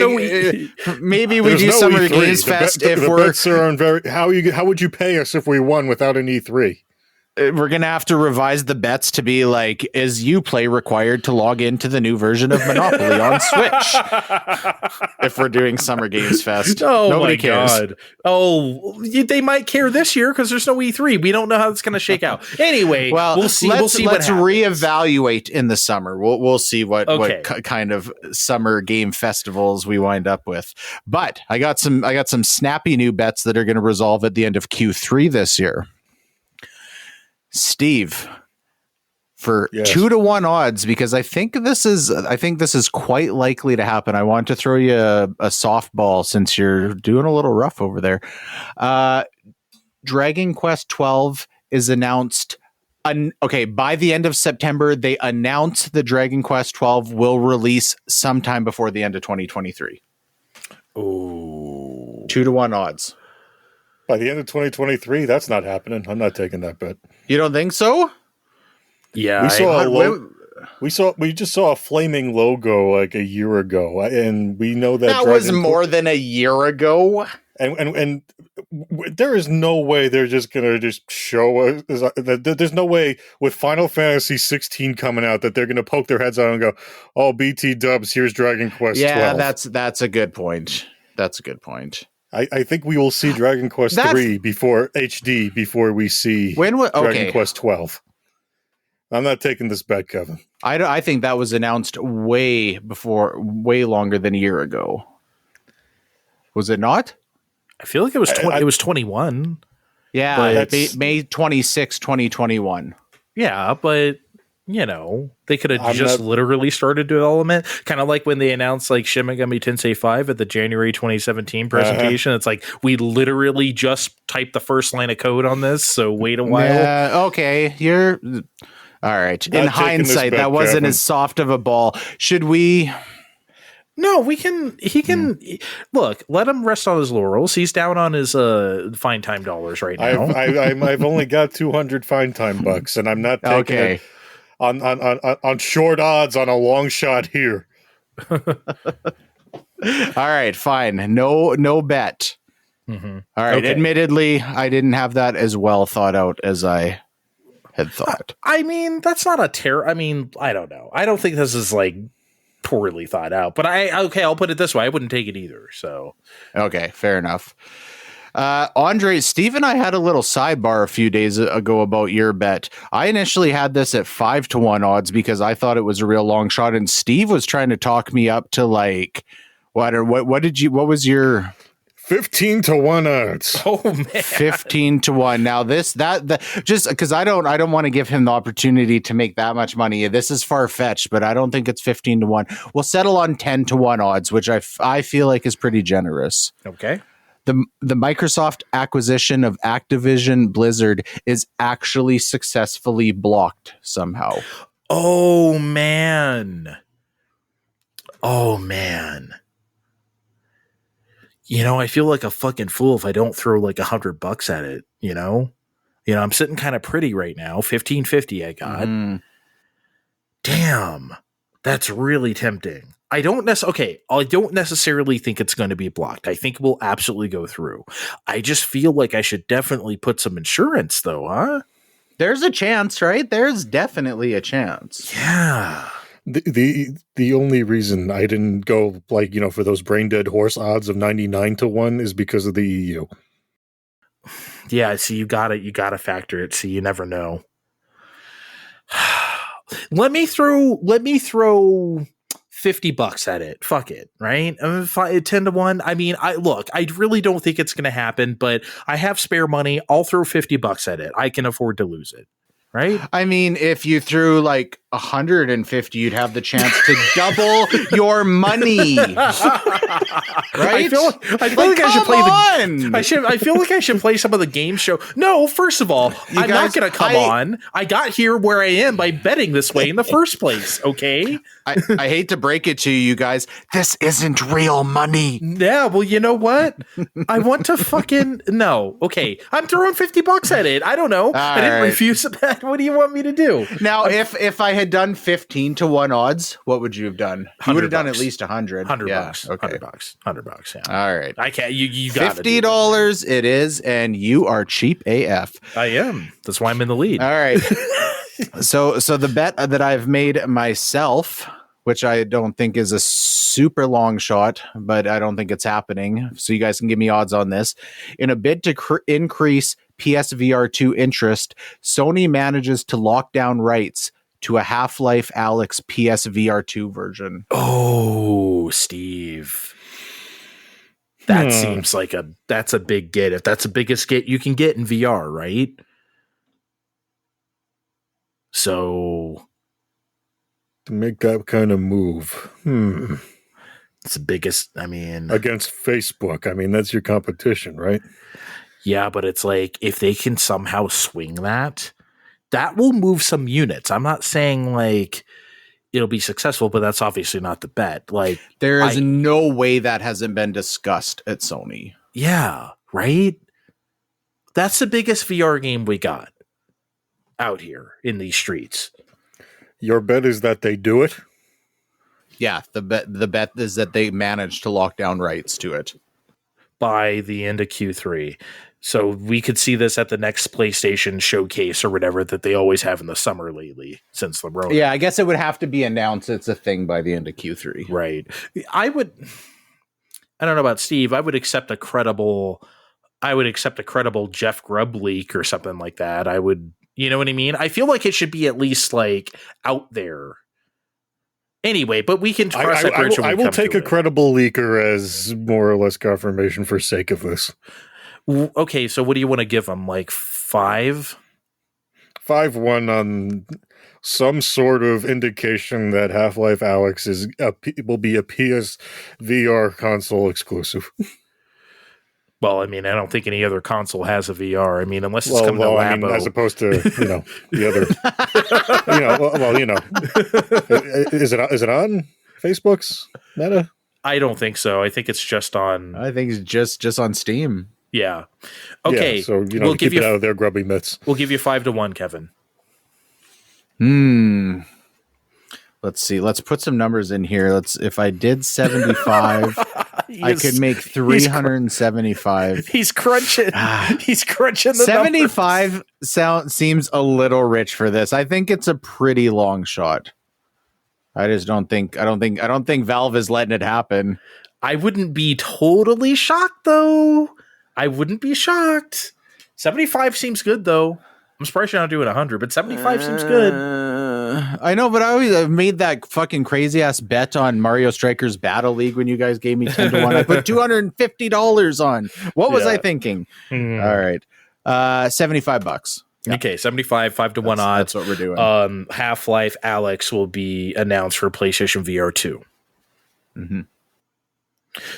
maybe we do Summer Games Fest if we're. Bets are on how would you pay us if we won without an E3? We're going to have to revise the bets to be like, is Uplay required to log into the new version of Monopoly on Switch? If we're doing Summer Games Fest. Oh, nobody my cares. God. Oh, they might care this year because there's no E3. We don't know how it's going to shake out. Anyway, well, we'll see. Let's What reevaluate in the summer. We'll see what kind of summer game festivals we wind up with. But I got some snappy new bets that are going to resolve at the end of Q3 this year. Steve, for 2-1 odds, because I think this is quite likely to happen. I want to throw you a softball since you're doing a little rough over there. Dragon Quest 12 is announced. By the end of September, they announced the Dragon Quest 12 will release sometime before the end of 2023. Oh, 2-1 odds. By the end of 2023, that's not happening. I'm not taking that bet. You don't think so? Yeah, we just saw a flaming logo like a year ago, and we know that was more than a year ago. And there is no way they're just gonna just show us. There's no way with Final Fantasy 16 coming out that they're gonna poke their heads out and go, "Oh, BT dubs, here's Dragon Quest 12." Yeah, that's a good point. That's a good point. I think we will see Dragon Quest 3 before we see Dragon Quest 12. I'm not taking this bet, Kevin. I think that was announced way longer than a year ago. Was it not? I feel like it was it was 21. Yeah, May 26, 2021. Yeah, but they could have literally started development, kind of like when they announced like Shin Megami Tensei 5 at the January 2017 presentation. It's like we literally just typed the first line of code on this, so wait a while. Okay, you're all right. In hindsight, that wasn't as soft of a ball. Should we? No, we can. He can look. Let him rest on his laurels. He's down on his fine time dollars right now. I've only got 200 fine time bucks, and I'm not taking it on short odds on a long shot here. All right, fine. No bet. Mm-hmm. All right. Okay. Admittedly, I didn't have that as well thought out as I had thought. I mean, that's not a terror. I mean, I don't know. I don't think this is like poorly thought out, but I'll put it this way. I wouldn't take it either. So, okay, fair enough. Andre, Steve and I had a little sidebar a few days ago about your bet. I initially had this at 5-1 odds because I thought it was a real long shot, and Steve was trying to talk me up to like what was your 15 to 1 odds. Oh man, 15 to 1. Now just because I don't want to give him the opportunity to make that much money. This is far-fetched, but I don't think it's 15 to 1. We'll settle on 10 to 1 odds, which I feel like is pretty generous. Okay. The Microsoft acquisition of Activision Blizzard is actually successfully blocked somehow. Oh man. Oh man. You know, I feel like a fucking fool if I don't throw like $100 at it, you know? I'm sitting kind of pretty right now. 1550 I got. Damn. That's really tempting. I don't necessarily think it's going to be blocked. I think we'll absolutely go through. I just feel like I should definitely put some insurance though, huh? There's a chance, right? There's definitely a chance. Yeah. The only reason I didn't go like, for those brain dead horse odds of 99 to 1 is because of the EU. Yeah, see, you gotta factor it. See, you never know. Let me throw $50 at it. Fuck it, right? 10 to 1. I mean, I really don't think it's gonna happen, but I have spare money. I'll throw $50 at it. I can afford to lose it. Right? I mean, if you threw like 150, you'd have the chance to double your money. Right? I feel like I should play I feel like I should play some of the game show. No, first of all, I'm not going to come on. I got here where I am by betting this way in the first place. Okay. I hate to break it to you guys. This isn't real money. Yeah. Well, you know what? I want to fucking no. Okay. I'm throwing $50 at it. I don't know. I didn't refuse that. What do you want me to do? Now, if I had done 15 to 1 odds, what would you have done? You would have done at least 100. $100. Yeah, okay. $100. Yeah. All right. I can't. You got $50 it is, and you are cheap AF. I am. That's why I'm in the lead. All right. So the bet that I've made myself, which I don't think is a super long shot, but I don't think it's happening. So you guys can give me odds on this. In a bid to increase PSVR 2 interest, Sony manages to lock down rights to a Half-Life Alyx PSVR 2 version. Oh, Steve. That seems like that's a big get. If that's the biggest get you can get in VR, right? So to make that kind of move. It's the biggest, against Facebook. I mean, that's your competition, right? Yeah, but it's like if they can somehow swing that will move some units. I'm not saying like it'll be successful, but that's obviously not the bet. Like there is no way that hasn't been discussed at Sony. Yeah, right? That's the biggest VR game we got out here in these streets. Your bet is that they do it? Yeah, the bet is that they manage to lock down rights to it by the end of Q3. So we could see this at the next PlayStation showcase or whatever that they always have in the summer lately since the Rona. Yeah, I guess it would have to be announced it's a thing by the end of Q3. Right. I don't know about Steve. I would accept a credible Jeff Grubb leak or something like that. You know what I mean? I feel like it should be at least like out there. Anyway, but we can cross that bridge when we come to it. I will take a credible leaker as more or less confirmation for sake of this. Okay, so what do you want to give them? Like 5? 5-1 on some sort of indication that Half-Life Alyx will be a PS VR console exclusive. Well, I don't think any other console has a VR. Unless it's coming to Labo. As opposed to the other. Is it on Facebook's Meta? I don't think so. I think it's just on. I think it's just on Steam. Yeah. Okay. Yeah, so we'll keep it out of their grubby mitts. We'll give you 5-1, Kevin. Let's see. Let's put some numbers in here. If I did 75, I could make 375. He's crunching. He's crunching the 75 seems a little rich for this. I think it's a pretty long shot. I don't think Valve is letting it happen. I wouldn't be totally shocked though. I wouldn't be shocked. 75 seems good though. I'm surprised you're not doing 100, but 75 seems good. I know, but I've made that fucking crazy ass bet on Mario Strikers Battle League when you guys gave me 10 to 1. I put $250 on. What was I thinking? All right. $75. Yeah. Okay, 75, 5 to 1 odds. That's what we're doing. Half-Life Alyx will be announced for PlayStation VR 2. Mm-hmm.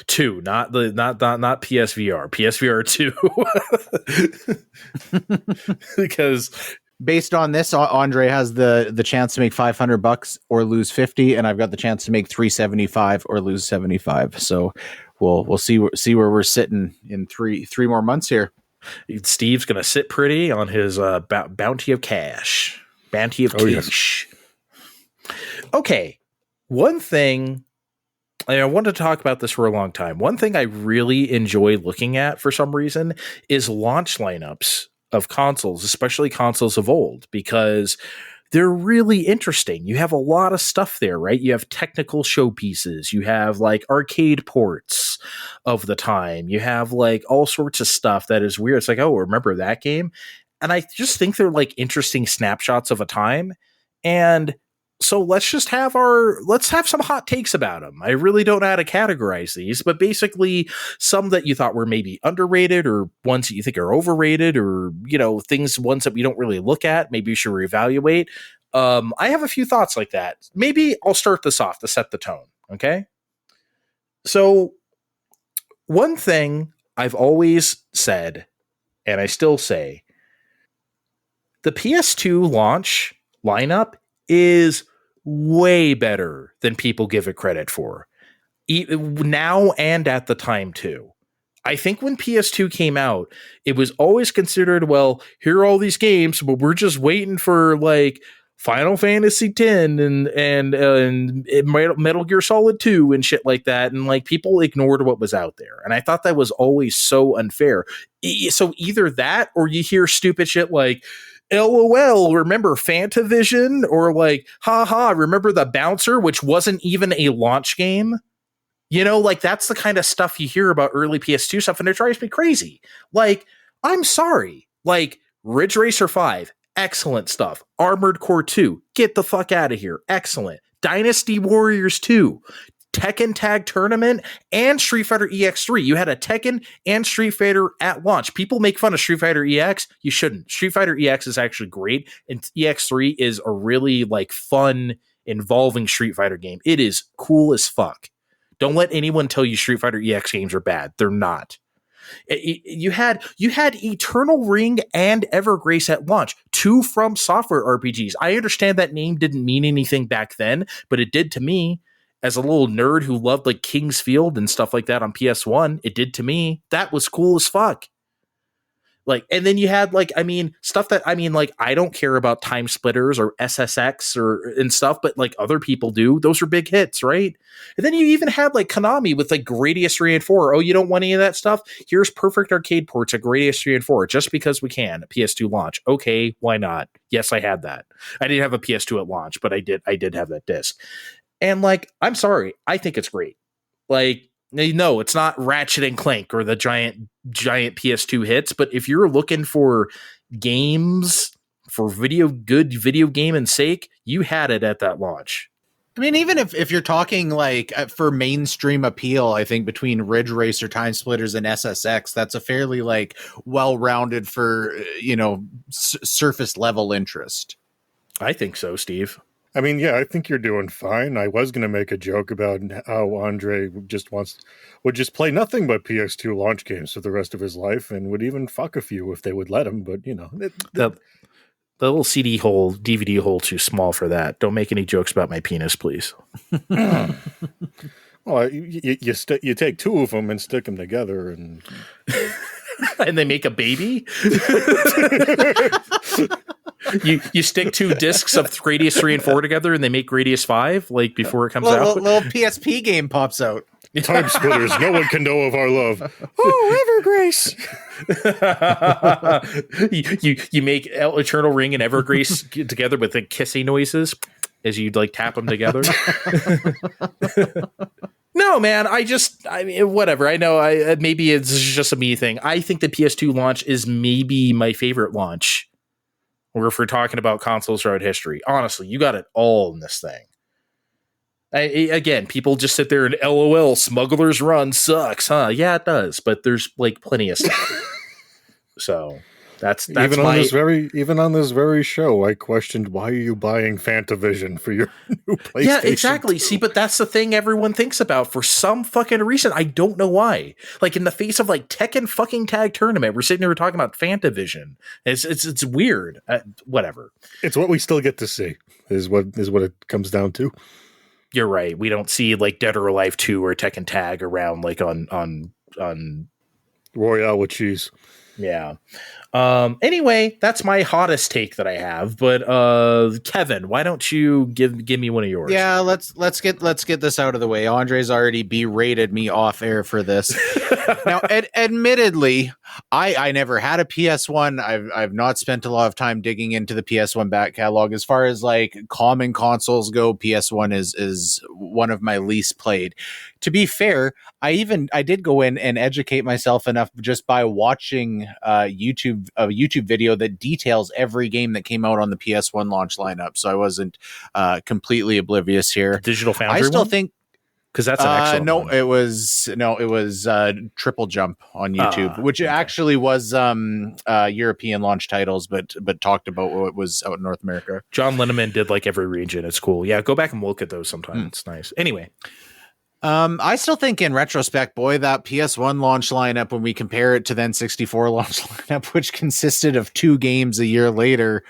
2, not PSVR. PSVR 2. Because based on this, Andre has the chance to make $500 or lose 50, and I've got the chance to make $375 or lose 75. So we'll see where we're sitting in three more months here. Steve's gonna sit pretty on his bounty of cash. Bounty of cash. Yes. Okay, one thing. I wanted to talk about this for a long time. One thing I really enjoy looking at for some reason is launch lineups of consoles, especially consoles of old, because they're really interesting. You have a lot of stuff there, right? You have technical showpieces. You have like arcade ports of the time. You have like all sorts of stuff that is weird. It's like, oh, remember that game? And I just think they're like interesting snapshots of a time. And so let's have some hot takes about them. I really don't know how to categorize these, but basically some that you thought were maybe underrated or ones that you think are overrated or, ones that we don't really look at. Maybe you should reevaluate. I have a few thoughts like that. Maybe I'll start this off to set the tone. Okay. So one thing I've always said, and I still say, the PS2 launch lineup is way better than people give it credit for, now and at the time too. I think when PS2 came out, it was always considered, well, here are all these games, but we're just waiting for like Final Fantasy X and Metal Gear Solid 2 and shit like that, and like people ignored what was out there, and I thought that was always so unfair. So either that, or you hear stupid shit like, LOL, remember Fantavision? Or like, haha, remember the Bouncer, which wasn't even a launch game? Like that's the kind of stuff you hear about early PS2 stuff, and it drives me crazy. Like, I'm sorry. Like, Ridge Racer 5, excellent stuff. Armored Core 2, get the fuck out of here. Excellent. Dynasty Warriors 2, Tekken Tag Tournament, and Street Fighter EX3. You had a Tekken and Street Fighter at launch. People make fun of Street Fighter EX. You shouldn't. Street Fighter EX is actually great, and EX3 is a really like fun, involving Street Fighter game. It is cool as fuck. Don't let anyone tell you Street Fighter EX games are bad. They're not. You had Eternal Ring and Evergrace at launch, 2 From Software RPGs. I understand that name didn't mean anything back then, but it did to me. As a little nerd who loved like King's Field and stuff like that on PS1, it did to me. That was cool as fuck. Like, and then you had like, stuff that, like, I don't care about Time Splitters or SSX and stuff, but like other people do. Those are big hits, right? And then you even had like Konami with like Gradius 3 and 4. Oh, you don't want any of that stuff? Here's perfect arcade ports at Gradius 3 and 4 just because we can. PS2 launch. Okay, why not? Yes, I had that. I didn't have a PS2 at launch, but I did have that disc. And like, I'm sorry, I think it's great. Like, no, it's not Ratchet and Clank or the giant PS2 hits, but if you're looking for games for video game and sake, you had it at that launch. Even if you're talking like for mainstream appeal, I think between Ridge Racer, Time Splitters, and SSX, that's a fairly like well-rounded for surface level interest. I think so, Steve. Yeah, I think you're doing fine. I was going to make a joke about how Andre would just play nothing but PS2 launch games for the rest of his life and would even fuck a few if they would let him. But, the little DVD hole too small for that. Don't make any jokes about my penis, please. Well, you take 2 of them and stick them together and... and they make a baby? You stick 2 discs of Gradius 3 and 4 together and they make Gradius 5 like before it comes out. Little PSP game pops out. Time Splitters, no one can know of our love. Oh, Evergrace. you make Eternal Ring and Evergrace together with the kissing noises as you like tap them together. No, man, whatever. I know maybe it's just a me thing. I think the PS2 launch is maybe my favorite launch or if we're talking about consoles throughout history. Honestly, you got it all in this thing. Again, people just sit there and LOL, Smuggler's Run sucks, huh? Yeah, it does, but there's like plenty of stuff. So that's even on this very show, I questioned, why are you buying Fantavision for your new PlayStation? Yeah, exactly. 2? See, but that's the thing everyone thinks about for some fucking reason. I don't know why. Like in the face of like Tekken fucking Tag Tournament, we're sitting here talking about Fantavision. It's weird. Whatever. It's what we still get to see. Is what it comes down to. You're right. We don't see like Dead or Alive 2 or Tekken Tag around like on Royale with cheese. Yeah. Anyway, that's my hottest take that I have. But Kevin, why don't you give me one of yours? Yeah, let's get this out of the way. Andre's already berated me off air for this. Now, admittedly, I never had a PS1. I've not spent a lot of time digging into the PS1 back catalog. As far as like common consoles go, PS1 is one of my least played. To be fair, I did go in and educate myself enough just by watching a YouTube video that details every game that came out on the PS1 launch lineup. So I wasn't completely oblivious here. Digital Foundry. I still think, because that's an excellent no, one. it was Triple Jump on YouTube, which actually was European launch titles, but talked about what was out in North America. John Linneman did like every region. It's cool. Yeah, go back and look at those sometime. It's nice. Anyway. I still think in retrospect, boy, that PS1 launch lineup, when we compare it to then 64 launch lineup, which consisted of 2 games a year later,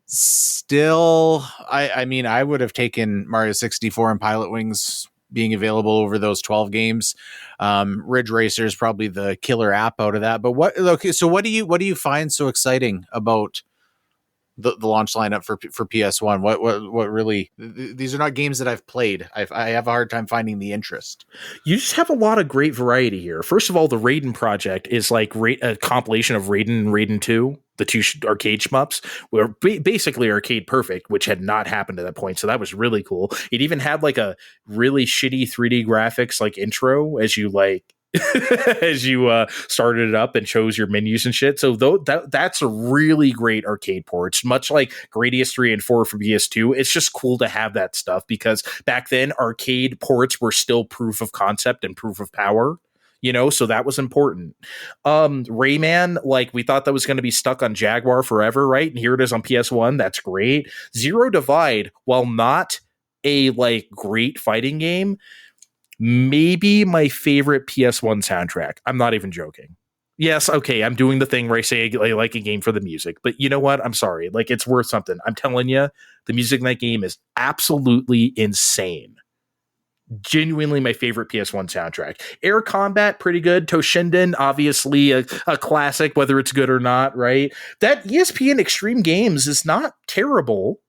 still, I mean, I would have taken Mario 64 and Pilot Wings being available over those 12 games. Ridge Racer is probably the killer app out of that. But what do you find so exciting about the launch lineup for PS1? What really, these are not games that I've played. I have a hard time finding the interest. You just have a lot of great variety here. First of all, the Raiden project is like a compilation of Raiden and Raiden 2, the 2 arcade shmups, were basically arcade perfect, which had not happened at that point. So that was really cool. It even had like a really shitty 3D graphics like intro as you like as you started it up and chose your menus and shit. So that's a really great arcade port. It's much like Gradius 3 and 4 for PS2. It's just cool to have that stuff because back then arcade ports were still proof of concept and proof of power. You know, so that was important. Rayman, like we thought that was going to be stuck on Jaguar forever, right? And here it is on PS1. That's great. Zero Divide, while not a like great fighting game, maybe my favorite PS1 soundtrack. I'm not even joking. Yes, okay, I'm doing the thing where I say I like a game for the music, but you know what? I'm sorry. Like, it's worth something. I'm telling you, the music in that game is absolutely insane. Genuinely my favorite PS1 soundtrack. Air Combat, pretty good. Toshinden, obviously a classic, whether it's good or not, right? That ESPN Extreme Games is not terrible.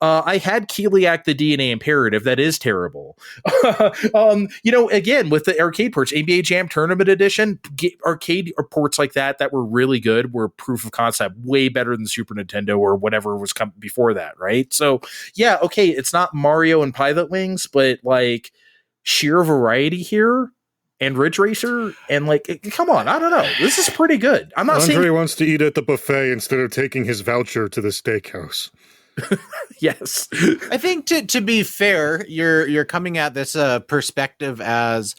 I had Keliak the DNA Imperative. That is terrible. You know, again, with the arcade ports, NBA Jam Tournament Edition, arcade ports like that were really good, were proof of concept, way better than Super Nintendo or whatever was coming before that, right? So, yeah, okay, it's not Mario and Pilot Wings, but like sheer variety here. And Ridge Racer, and like, come on, I don't know. This is pretty good. I'm not saying Andre wants to eat at the buffet instead of taking his voucher to the steakhouse. Yes. I think to be fair, you're coming at this perspective as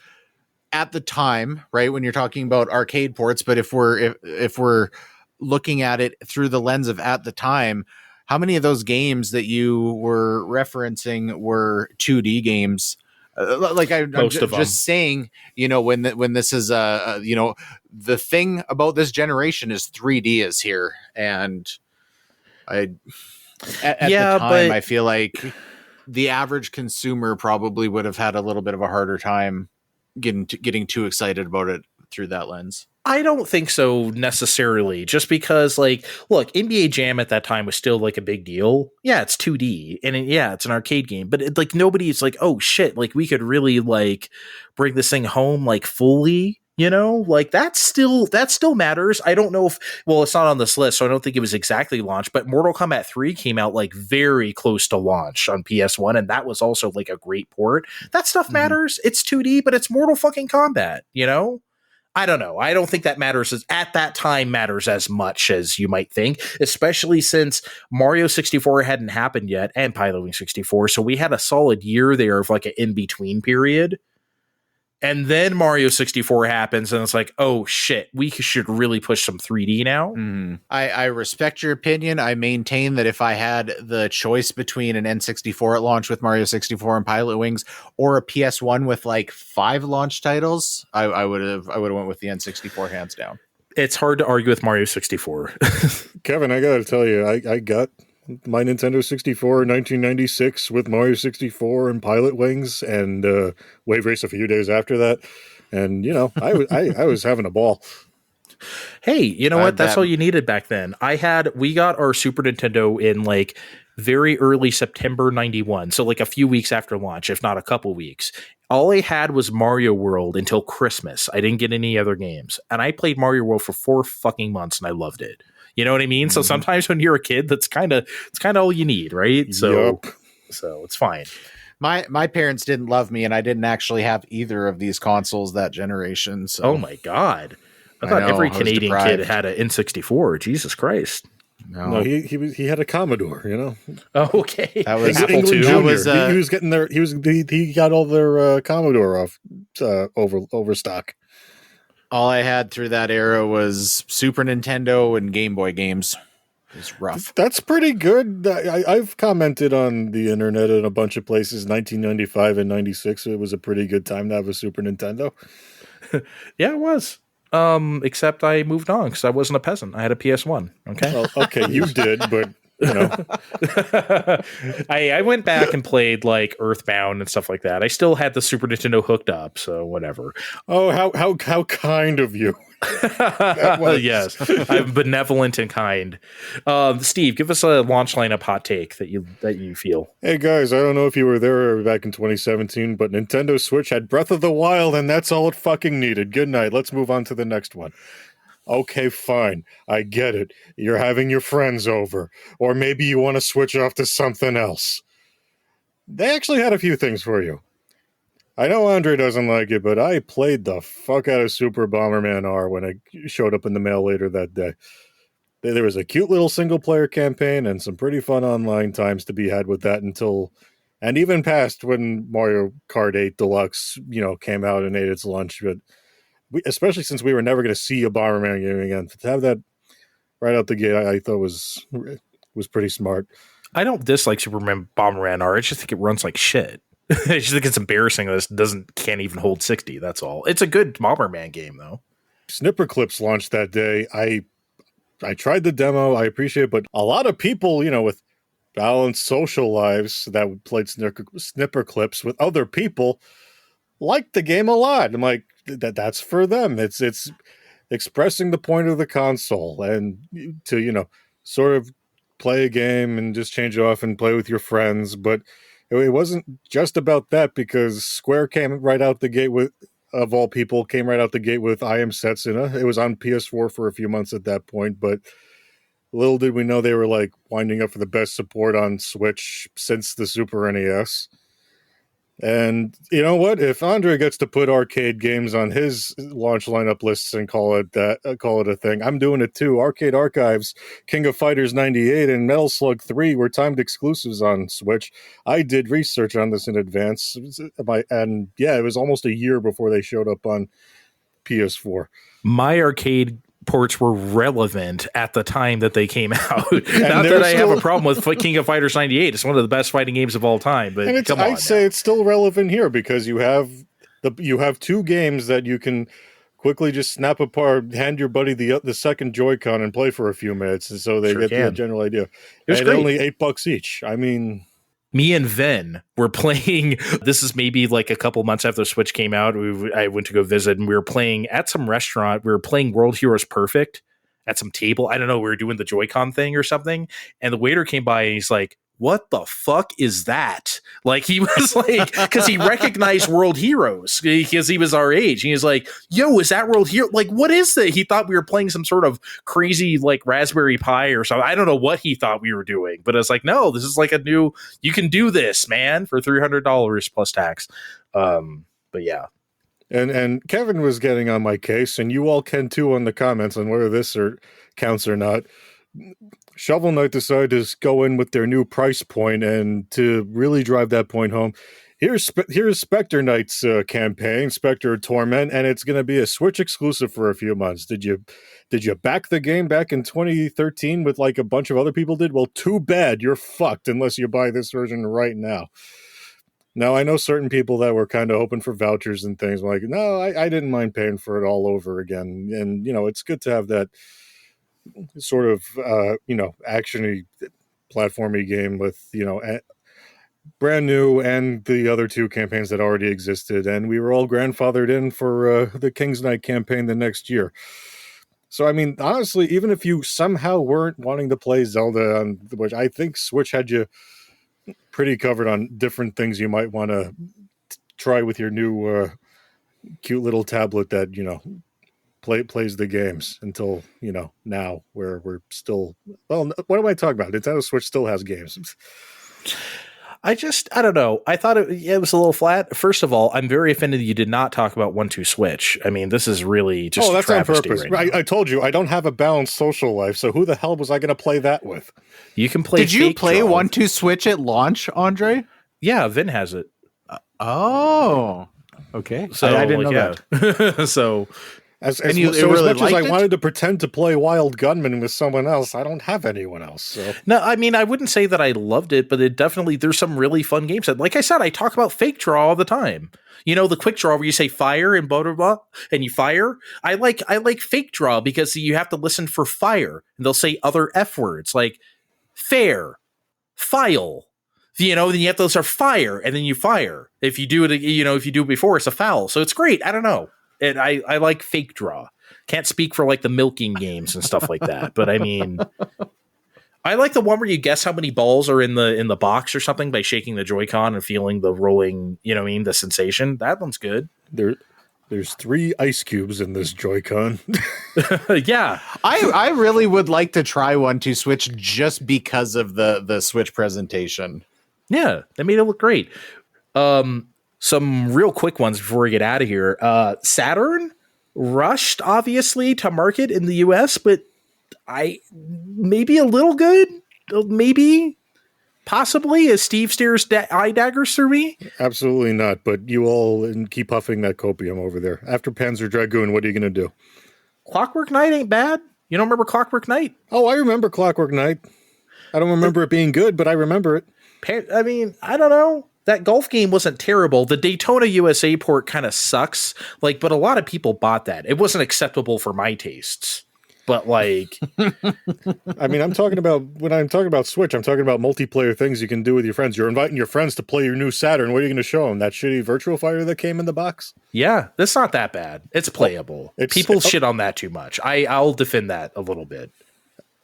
at the time, right, when you're talking about arcade ports, but if we're looking at it through the lens of at the time, how many of those games that you were referencing were 2D games? Like I'm just saying, you know, when this is you know, the thing about this generation is 3D is here, and at the time, I feel like the average consumer probably would have had a little bit of a harder time getting too excited about it through that lens. I don't think so necessarily, just because, like, look, NBA Jam at that time was still like a big deal. Yeah, it's 2D and it's an arcade game, but like nobody's like, oh shit, like we could really like bring this thing home like fully. You know, like that still matters. I don't know if, well, it's not on this list, so I don't think it was exactly launched, but Mortal Kombat 3 came out like very close to launch on PS1, and that was also like a great port. That stuff matters. It's 2D, but it's Mortal fucking Kombat, you know? I don't know. I don't think that matters at that time matters as much as you might think, especially since Mario 64 hadn't happened yet and Pilot Wing 64. So we had a solid year there of like an in-between period. And then Mario 64 happens and it's like, oh shit, we should really push some 3D now. I respect your opinion. I maintain that if I had the choice between an N64 at launch with Mario 64 and Pilot Wings or a PS1 with like 5 launch titles, I would have went with the N64 hands down. It's hard to argue with Mario 64. Kevin, I gotta tell you, I got my Nintendo 64 in 1996 with Mario 64 and Pilot Wings and Wave Race a few days after that. And, you know, I was having a ball. Hey, you know what? That's all you needed back then. We got our Super Nintendo in like very early September 91. So like a few weeks after launch, if not a couple weeks. All I had was Mario World until Christmas. I didn't get any other games. And I played Mario World for 4 fucking months and I loved it. You know what I mean? So sometimes when you're a kid, it's kind of all you need, right? So it's fine. My parents didn't love me, and I didn't actually have either of these consoles that generation. So. Oh my god! I thought every Canadian kid had an N64. Jesus Christ! No, he had a Commodore. You know. Oh, okay. That was Apple II. He was getting there. He got all their Commodore off overstock. All I had through that era was Super Nintendo and Game Boy games. It was rough. That's pretty good. I've commented on the internet in a bunch of places. 1995 and 96, it was a pretty good time to have a Super Nintendo. Yeah, it was. Except I moved on because I wasn't a peasant. I had a PS1. Okay. Well, okay, you did, but you know. I went back and played like Earthbound and stuff like that. I still had the Super Nintendo hooked up, so whatever. Oh, how kind of you. Yes, I'm benevolent and kind. Steve, give us a launch lineup hot take that you feel. Hey guys, I don't know if you were there back in 2017, but Nintendo Switch had Breath of the Wild, and that's all it fucking needed. Good night. Let's move on to the next one. Okay, fine. I get it. You're having your friends over. Or maybe you want to switch off to something else. They actually had a few things for you. I know Andre doesn't like it, but I played the fuck out of Super Bomberman R when it showed up in the mail later that day. There was a cute little single-player campaign and some pretty fun online times to be had with that and even past when Mario Kart 8 Deluxe, came out and ate its lunch, but especially since we were never going to see a Bomberman game again, to have that right out the gate, I thought was pretty smart. I don't dislike Superman Bomberman R. I just think it runs like shit. I just think it's embarrassing that it can't even hold 60. That's all. It's a good Bomberman game though. Snipper Clips launched that day. I tried the demo. I appreciate it, but a lot of people, with balanced social lives that played Snipper Clips with other people liked the game a lot. I'm like, that's for them. It's expressing the point of the console and to sort of play a game and just change it off and play with your friends. But it wasn't just about that, because Square came right out the gate with, of all people, I Am Setsuna. It was on PS4 for a few months at that point, but little did we know they were like winding up for the best support on Switch since the Super NES. And you know what? If Andre gets to put arcade games on his launch lineup lists and call it a thing, I'm doing it too. Arcade Archives, King of Fighters 98, and Metal Slug 3 were timed exclusives on Switch. I did research on this in advance, and yeah, it was almost a year before they showed up on PS4. My arcade ports were relevant at the time that they came out. Not that I have a problem with King of Fighters 98. It's one of the best fighting games of all time. But I'd say it's still relevant here because you have two games that you can quickly just snap apart, hand your buddy the second Joy-Con and play for a few minutes, and so they get the general idea. It's only $8 each. I mean, me and Ven were playing. This is maybe like a couple months after the Switch came out. I went to go visit, and we were playing at some restaurant. We were playing World Heroes Perfect at some table. I don't know. We were doing the Joy-Con thing or something. And the waiter came by and he's like, "What the fuck is that?" Like, he was like, because he recognized World Heroes because he was our age. And he was like, "Yo, is that World Hero? Like, what is that?" He thought we were playing some sort of crazy like Raspberry Pi or something. I don't know what he thought we were doing, but it's like, no, this is like a new. You can do this, man, for $300 plus tax. But yeah. And Kevin was getting on my case, and you all can too on the comments on whether this counts or not. Shovel Knight decided to go in with their new price point, and to really drive that point home, here's Spectre Knight's campaign, Spectre Torment, and it's going to be a Switch exclusive for a few months. Did you back the game back in 2013 with like a bunch of other people did? Well, too bad, you're fucked unless you buy this version right now. Now, I know certain people that were kind of hoping for vouchers and things like, no, I didn't mind paying for it all over again. And, it's good to have that sort of, action-y, platformy game with, brand new and the other two campaigns that already existed. And we were all grandfathered in for the King's Knight campaign the next year. So, I mean, honestly, even if you somehow weren't wanting to play Zelda, which I think Switch had you pretty covered on different things you might want to try with your new cute little tablet that plays the games until now, where we're still, well, what am I talking about? Nintendo Switch still has games. I don't know. I thought it was a little flat. First of all, I'm very offended you did not talk about 1-2 Switch. I mean, this is really just that's on purpose. Right, I told you I don't have a balanced social life, so who the hell was I going to play that with? You can play. Did you play 1-2 Switch at launch, Andre? Yeah, Vin has it. Oh, okay. So I didn't know that. So. As much as I wanted to pretend to play Wild Gunman with someone else, I don't have anyone else. So. No, I mean, I wouldn't say that I loved it, but there's some really fun games. Like I said, I talk about Fake Draw all the time. The quick draw where you say fire and blah, blah, blah, and you fire. I like Fake Draw because you have to listen for fire, and they'll say other F words like fair, file. Then you have to listen for fire, and then you fire. If you do it, if you do it before, it's a foul. So it's great. I don't know. And I like Fake Draw. Can't speak for like the milking games and stuff like that, but I mean, I like the one where you guess how many balls are in the box or something by shaking the Joy-Con and feeling the rolling, the sensation. That one's good. There's 3 ice cubes in this Joy-Con. Yeah, I really would like to try 1-2 Switch just because of the Switch presentation. Yeah, they made it look great. Some real quick ones before we get out of here. Saturn rushed, obviously, to market in the US, but maybe a little good. Maybe, possibly, as Steve stares eye daggers through me. Absolutely not, but you all keep puffing that copium over there. After Panzer Dragoon, what are you going to do? Clockwork Knight ain't bad. You don't remember Clockwork Knight? Oh, I remember Clockwork Knight. I don't remember it being good, but I remember it. I mean, I don't know. That golf game wasn't terrible. The Daytona USA port kind of sucks. But a lot of people bought that. It wasn't acceptable for my tastes. But I mean, when I'm talking about Switch, I'm talking about multiplayer things you can do with your friends. You're inviting your friends to play your new Saturn. What are you going to show them? That shitty Virtual Fighter that came in the box? Yeah, that's not that bad. It's playable. People shit on that too much. I'll defend that a little bit.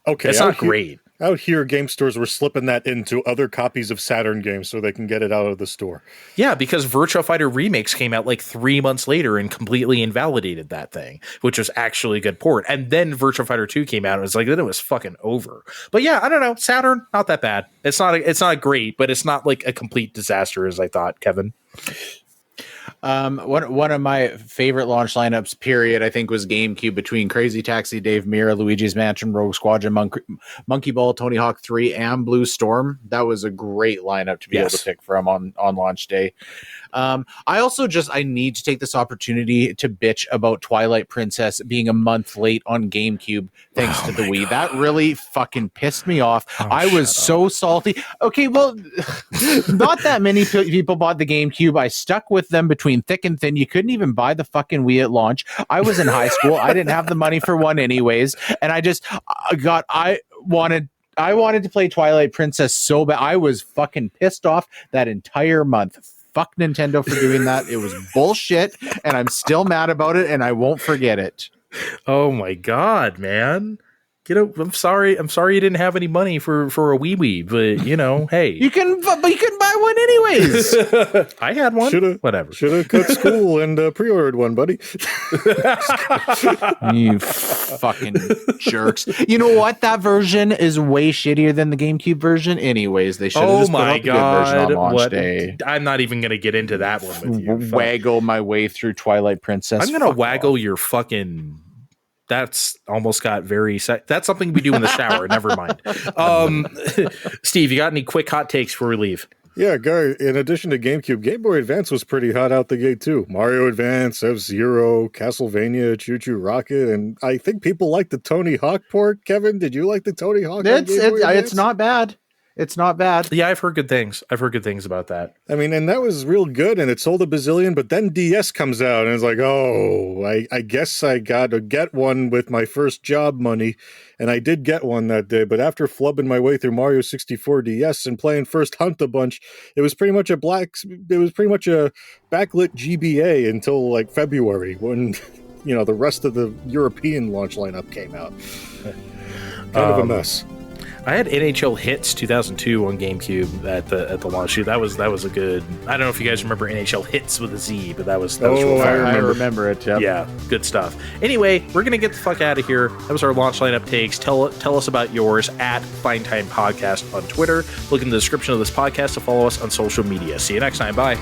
Okay, it's not great. Out here, game stores were slipping that into other copies of Saturn games so they can get it out of the store. Yeah, because Virtua Fighter Remix came out 3 months later and completely invalidated that thing, which was actually a good port. And then Virtua Fighter 2 came out and it was then it was fucking over. But yeah, I don't know. Saturn, not that bad. It's not great, but it's not a complete disaster as I thought, Kevin. One of my favorite launch lineups, period, I think was GameCube between Crazy Taxi, Dave Mirra, Luigi's Mansion, Rogue Squadron, Monkey Ball, Tony Hawk 3, and Blue Storm. That was a great lineup to be able to pick from on launch day. I also I need to take this opportunity to bitch about Twilight Princess being a month late on GameCube thanks to the Wii. God. That really fucking pissed me off. I was so salty. Okay, well, not that many people bought the GameCube. I stuck with them between thick and thin. You couldn't even buy the fucking Wii at launch. I was in high school. I didn't have the money for one anyways. And I wanted to play Twilight Princess so bad. I was fucking pissed off that entire month. Fuck Nintendo for doing that. It was bullshit, and I'm still mad about it, and I won't forget it. Oh my God, man. I'm sorry you didn't have any money for a Wii, but hey, you couldn't buy one anyways. I had one. Should have cut school and pre-ordered one, buddy. You fucking jerks. You know what? That version is way shittier than the GameCube version anyways. They should have just put up a good version on launch day. I'm not even going to get into that one with you. Waggle my way through Twilight Princess. I'm going to waggle your fucking... That's almost got very... That's something we do in the shower. Never mind. Steve, you got any quick hot takes before we leave? Yeah, Guy, in addition to GameCube, Game Boy Advance was pretty hot out the gate, too. Mario Advance, F-Zero, Castlevania, Choo Choo Rocket, and I think people like the Tony Hawk port. Kevin, did you like the Tony Hawk? It's not bad. It's not bad. Yeah, I've heard good things. I've heard good things about that. I mean, and that was real good, and it sold a bazillion, but then DS comes out, and it's like, I guess I got to get one with my first job money, and I did get one that day, but after flubbing my way through Mario 64 DS and playing First Hunt a bunch, it was pretty much a backlit GBA until, like, February, when, the rest of the European launch lineup came out. Kind of a mess. I had NHL Hits 2002 on GameCube at the launch. That was a good. I don't know if you guys remember NHL Hits with a Z, but that was real fire. I remember it. Yep. Yeah, good stuff. Anyway, we're gonna get the fuck out of here. That was our launch lineup takes. Tell us about yours at Fine Time Podcast on Twitter. Look in the description of this podcast to follow us on social media. See you next time. Bye.